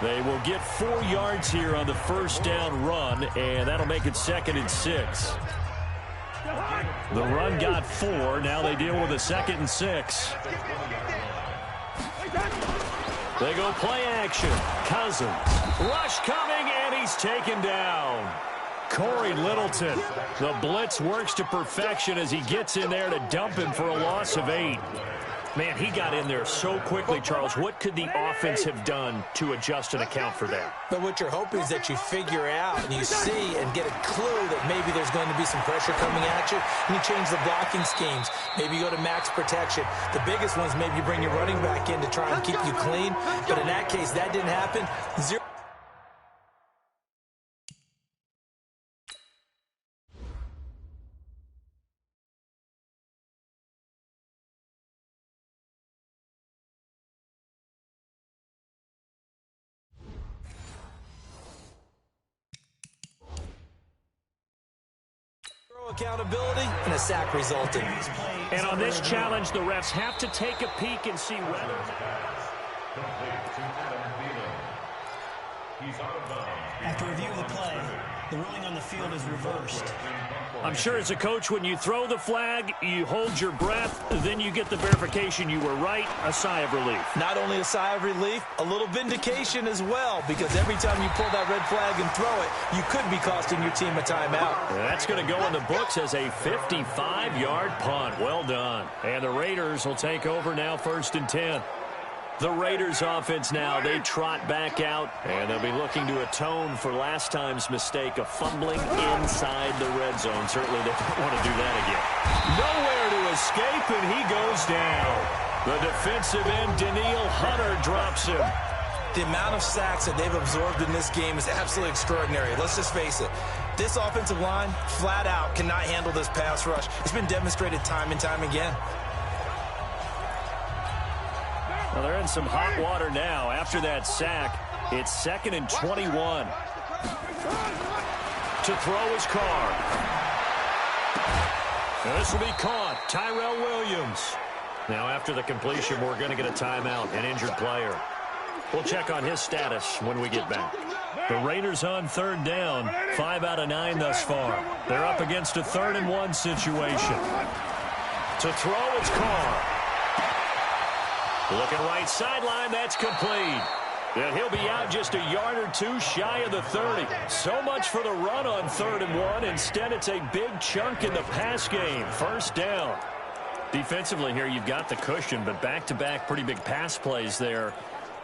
Speaker 2: They will get 4 yards here on the first down run, and that'll make it 2nd and 6. The run got 4. Now they deal with a 2nd and 6. They go play action. Cousins. Rush coming, and he's taken down. Corey Littleton. The blitz works to perfection as he gets in there to dump him for a loss of 8. Man, he got in there so quickly, Charles. What could the offense have done to adjust and account for that?
Speaker 3: But what you're hoping is that you figure out and you see and get a clue that maybe there's going to be some pressure coming at you, and you change the blocking schemes. Maybe you go to max protection. The biggest ones, maybe you bring your running back in to try and keep you clean. But in that case, that didn't happen. 0. Accountability and a sack resulted.
Speaker 2: And on this challenge, the refs have to take a peek and see whether.
Speaker 5: After review of the play, the ruling on the field is reversed.
Speaker 2: I'm sure as a coach, when you throw the flag, you hold your breath, then you get the verification you were right, a sigh of relief.
Speaker 3: Not only a sigh of relief, a little vindication as well, because every time you pull that red flag and throw it, you could be costing your team a timeout.
Speaker 2: That's going to go in the books as a 55-yard punt. Well done. And the Raiders will take over now, 1st and 10. The Raiders offense now, they trot back out, and they'll be looking to atone for last time's mistake of fumbling inside the red zone. Certainly they don't want to do that again. Nowhere to escape, and he goes down. The defensive end, Daniil Hunter, drops him.
Speaker 3: The amount of sacks that they've absorbed in this game is absolutely extraordinary. Let's just face it. This offensive line, flat out, cannot handle this pass rush. It's been demonstrated time and time again.
Speaker 2: Well, they're in some hot water now. After that sack, it's 2nd and 21. To throw his Carr. And this will be caught. Tyrell Williams. Now, after the completion, we're going to get a timeout, an injured player. We'll check on his status when we get back. The Raiders on 3rd down, 5 out of 9 thus far. They're up against a 3rd and 1 situation. To throw, it's Carr. Looking right sideline, that's complete. And he'll be out just a yard or 2 shy of the 30. So much for the run on 3rd and 1. Instead, it's a big chunk in the pass game. 1st down. Defensively here, you've got the cushion, but back-to-back pretty big pass plays there.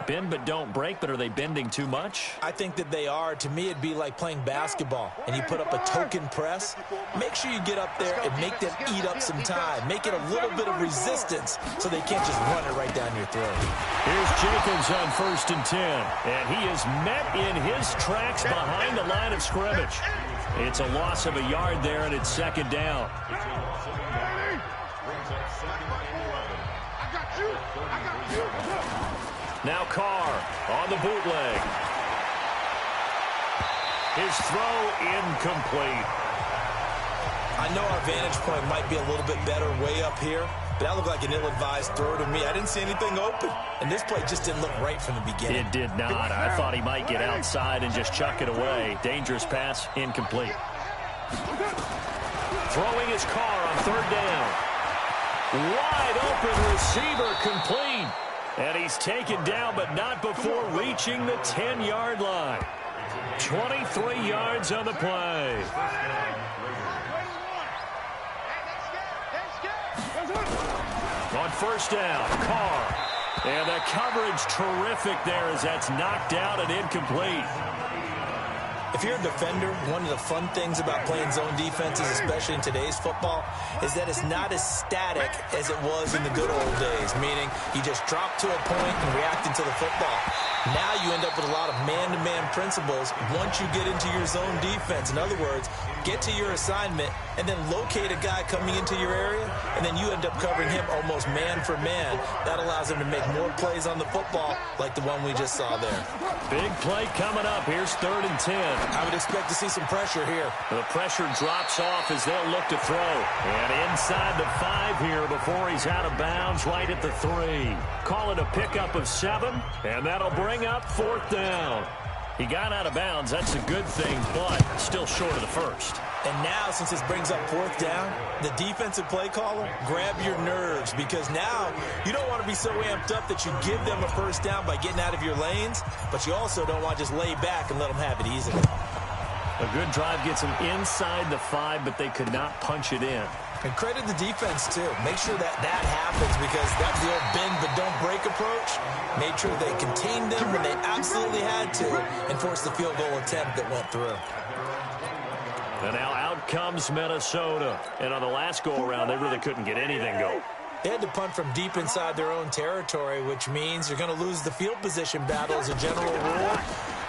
Speaker 2: Bend but don't break, but are they bending too much?
Speaker 3: I think that they are. To me, it'd be like playing basketball, and you put up a token press. Make sure you get up there and make them eat up some time. Make it a little bit of resistance so they can't just run it right down your throat.
Speaker 2: Here's Jacobs on 1st and 10, and he is met in his tracks behind the line of scrimmage. It's a loss of a yard there, and it's 2nd down. Now Carr on the bootleg. His throw incomplete.
Speaker 3: I know our vantage point might be a little bit better way up here, but that looked like an ill-advised throw to me. I didn't see anything open, and this play just didn't look right from the beginning.
Speaker 2: It did not. I thought he might get outside and just chuck it away. Dangerous pass, incomplete. Throwing his Carr on 3rd down. Wide open receiver, complete. And he's taken down, but not before reaching the 10-yard line. 23 yards on the play. On 1st down, Carr. And the coverage terrific there as that's knocked out and incomplete.
Speaker 3: If you're a defender, one of the fun things about playing zone defenses, especially in today's football, is that it's not as static as it was in the good old days, meaning you just drop to a point and react into the football. Now you end up with a lot of man-to-man principles once you get into your zone defense. In other words, get to your assignment and then locate a guy coming into your area, and then you end up covering him almost man for man. That allows him to make more plays on the football like the one we just saw there.
Speaker 2: Big play coming up. Here's 3rd and 10.
Speaker 3: I would expect to see some pressure here.
Speaker 2: The pressure drops off as they'll look to throw. And inside the 5 here before he's out of bounds right at the 3. Call it a pickup of 7, and that'll bring bring up 4th down. He got out of bounds. That's a good thing, but still short of the first.
Speaker 3: And now, since this brings up 4th down, the defensive play caller, grab your nerves, because now you don't want to be so amped up that you give them a first down by getting out of your lanes, but you also don't want to just lay back and let them have it easily.
Speaker 2: A good drive gets them inside the 5, but they could not punch it in.
Speaker 3: And credit the defense, too. Make sure that happens, because that's the old bend but don't break approach. Made sure they contained them when they absolutely had to and forced the field goal attempt that went through.
Speaker 2: And now out comes Minnesota. And on the last go-around, they really couldn't get anything going.
Speaker 3: They had to punt from deep inside their own territory, which means you're going to lose the field position battle as a general rule.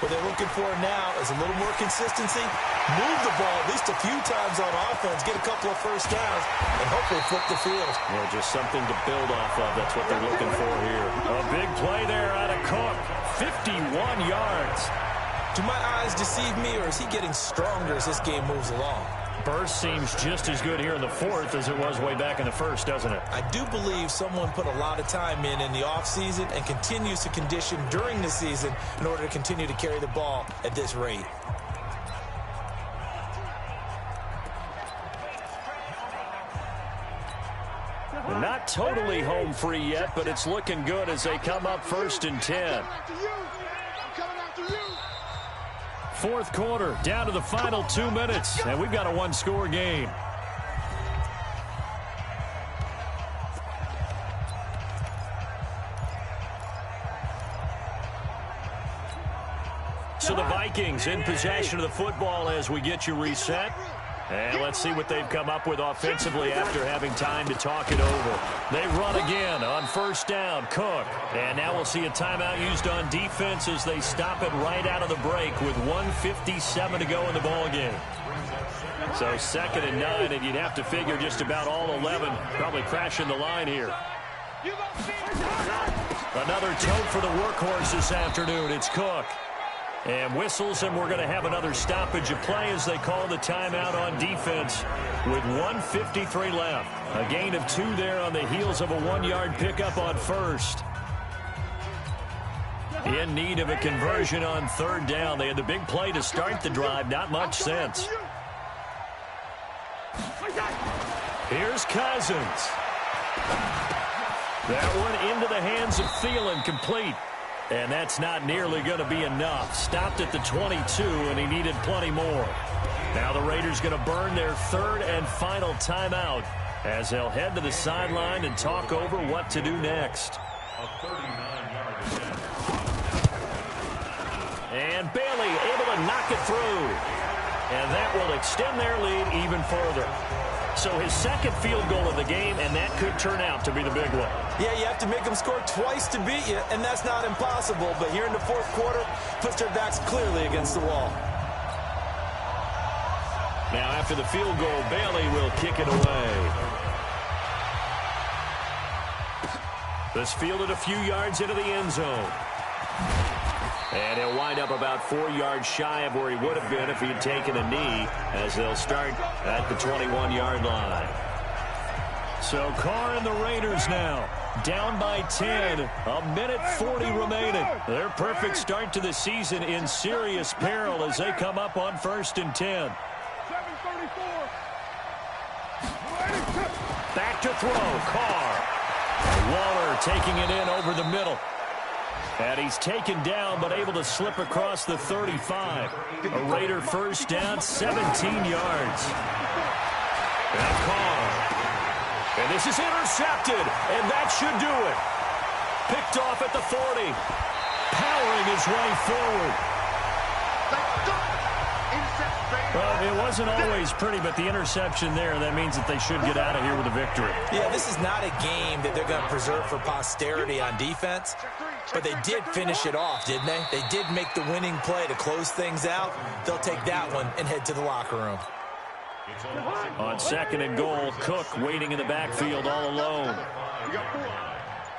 Speaker 3: What they're looking for now is a little more consistency, move the ball at least a few times on offense, get a couple of first downs, and hopefully flip the field.
Speaker 2: Yeah, just something to build off of. That's what they're looking for here. A big play there out of Cook. 51 yards.
Speaker 3: Do my eyes deceive me, or is he getting stronger as this game moves along?
Speaker 2: Burst seems just as good here in the 4th as it was way back in the 1st, doesn't it?
Speaker 3: I do believe someone put a lot of time in the offseason and continues to condition during the season in order to continue to carry the ball at this rate.
Speaker 2: Not totally home free yet, but it's looking good as they come up 1st and 10. 4th quarter, down to the final 2 minutes, and we've got a one-score game. So the Vikings in possession of the football as we get you reset. And let's see what they've come up with offensively after having time to talk it over. They run again on 1st down, Cook. And now we'll see a timeout used on defense as they stop it right out of the break with 1:57 to go in the ballgame. So 2nd and 9, and you'd have to figure just about all 11 probably crashing the line here. Another tote for the workhorse this afternoon. It's Cook. And whistles, and we're going to have another stoppage of play as they call the timeout on defense with 1:53 left. A gain of 2 there on the heels of a 1-yard pickup on 1st. In need of a conversion on 3rd down. They had the big play to start the drive. Not much sense. Here's Cousins. That one into the hands of Thielen, complete. And that's not nearly going to be enough. Stopped at the 22, and he needed plenty more. Now the Raiders going to burn their 3rd and final timeout as they'll head to the sideline and talk over what to do next. And Bailey able to knock it through. And that will extend their lead even further. So his 2nd field goal of the game, and that could turn out to be the big one.
Speaker 3: Yeah, you have to make them score twice to beat you, and that's not impossible. But here in the 4th quarter, puts their backs clearly against the wall.
Speaker 2: Now after the field goal, Bailey will kick it away. This fielded a few yards into the end zone. And he'll wind up about 4 yards shy of where he would have been if he had taken a knee, as they'll start at the 21-yard line. So Carr and the Raiders now down by 10, a minute 40 remaining. Their perfect start to the season in serious peril as they come up on 1st and 10. Back to throw, Carr. Waller taking it in over the middle. And he's taken down, but able to slip across the 35. A Raider first down, 17 yards. And Carr. And this is intercepted, and that should do it. Picked off at the 40. Powering his way forward. Well, it wasn't always pretty, but the interception there, that means that they should get out of here with a victory.
Speaker 3: Yeah, this is not a game that they're going to preserve for posterity on defense. But they did finish it off, didn't they? They did make the winning play to close things out. They'll take that one and head to the locker room.
Speaker 2: On 2nd and goal, Cook waiting in the backfield all alone.
Speaker 4: We got 4.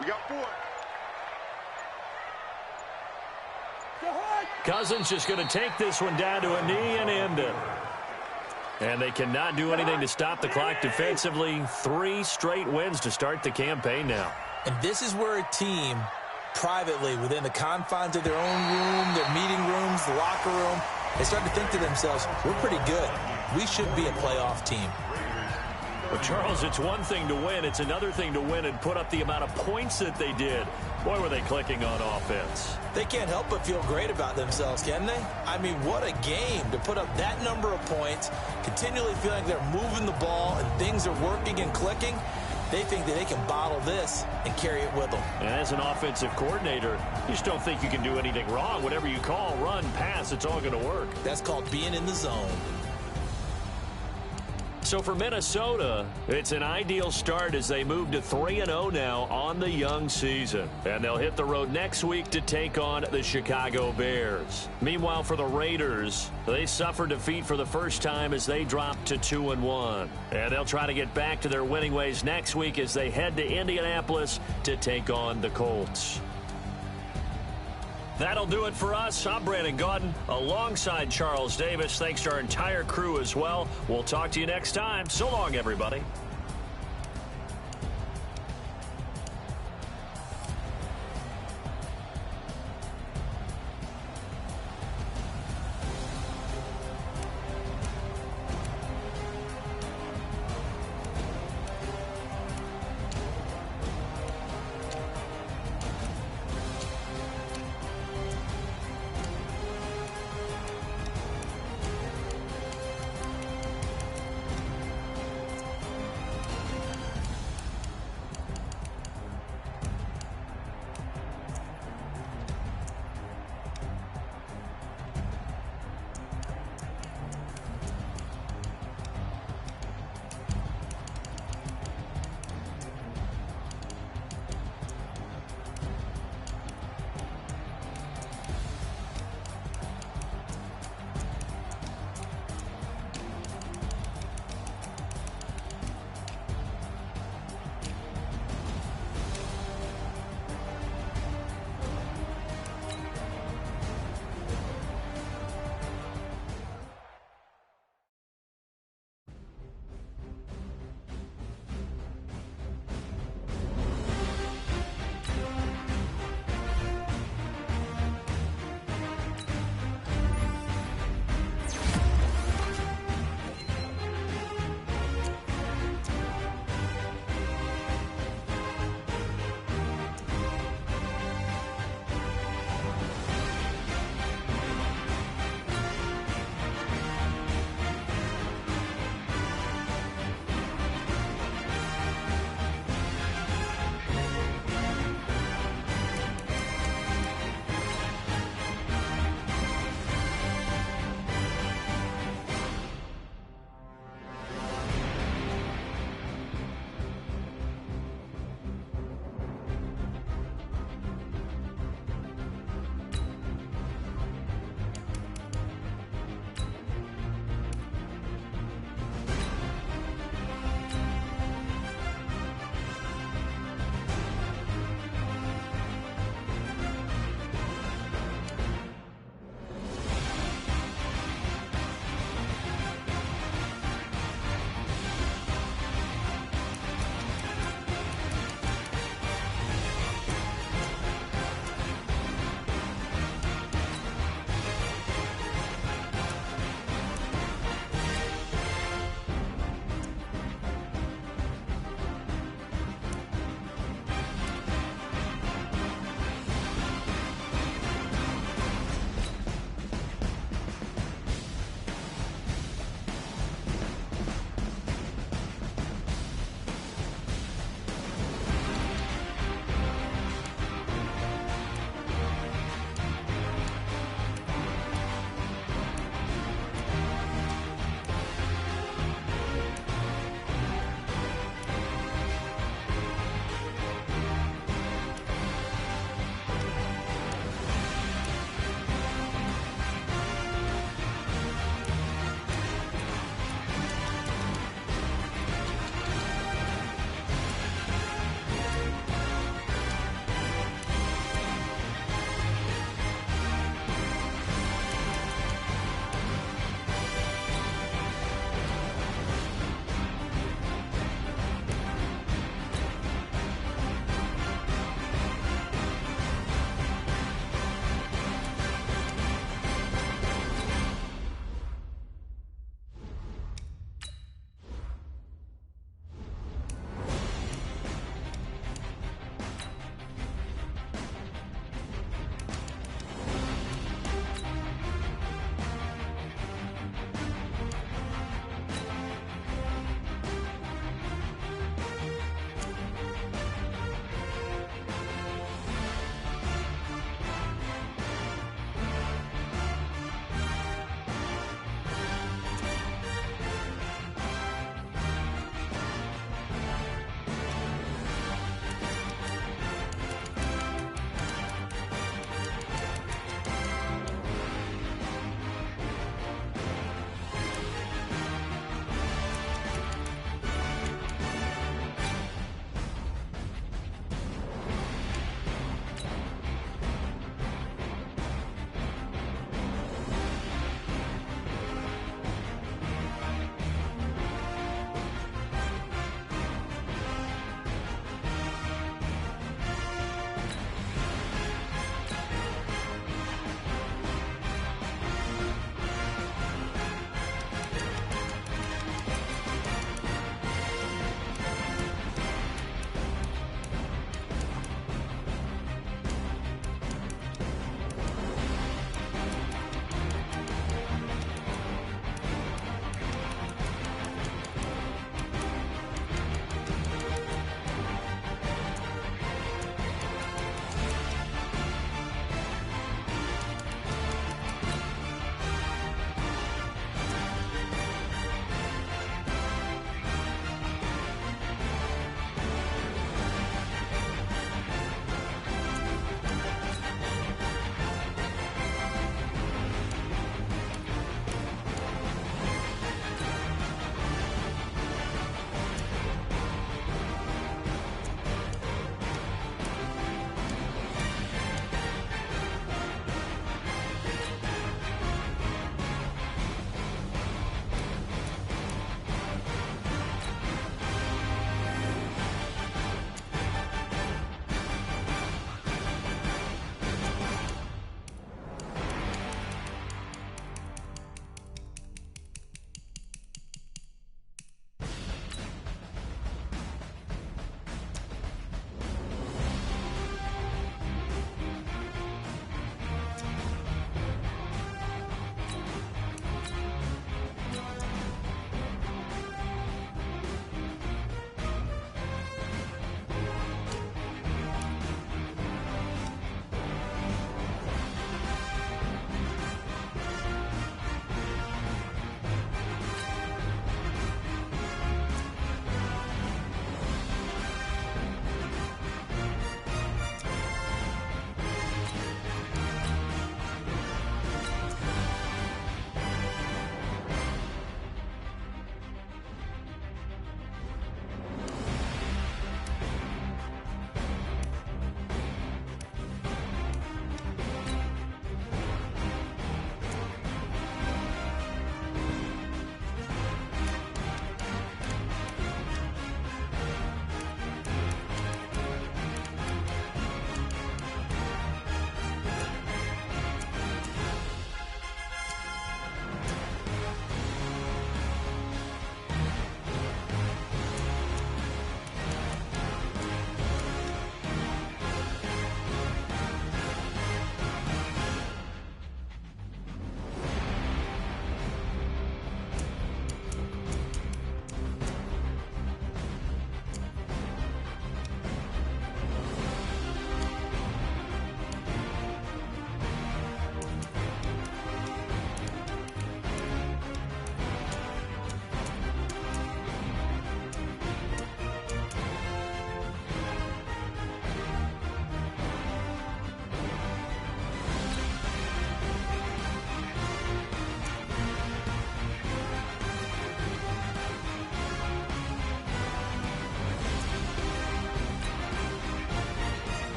Speaker 4: We got 4.
Speaker 2: Cousins just going to take this one down to a knee and end it. And they cannot do anything to stop the clock defensively. 3 straight wins to start the campaign now.
Speaker 3: And this is where a team privately within the confines of their own room, their meeting rooms, the locker room, they start to think to themselves, we're pretty good. We should be a playoff team.
Speaker 2: Well, Charles, it's one thing to win. It's another thing to win and put up the amount of points that they did. Boy, were they clicking on offense.
Speaker 3: They can't help but feel great about themselves, can they? I mean, what a game to put up that number of points, continually feeling they're moving the ball and things are working and clicking. They think that they can bottle this and carry it with them.
Speaker 2: And as an offensive coordinator, you just don't think you can do anything wrong. Whatever you call, run, pass, it's all going to work.
Speaker 3: That's called being in the zone.
Speaker 2: So for Minnesota, it's an ideal start as they move to 3-0 now on the young season. And they'll hit the road next week to take on the Chicago Bears. Meanwhile, for the Raiders, they suffered defeat for the first time as they dropped to 2-1. And they'll try to get back to their winning ways next week as they head to Indianapolis to take on the Colts. That'll do it for us. I'm Brandon Gaudin alongside Charles Davis. Thanks to our entire crew as well. We'll talk to you next time. So long, everybody.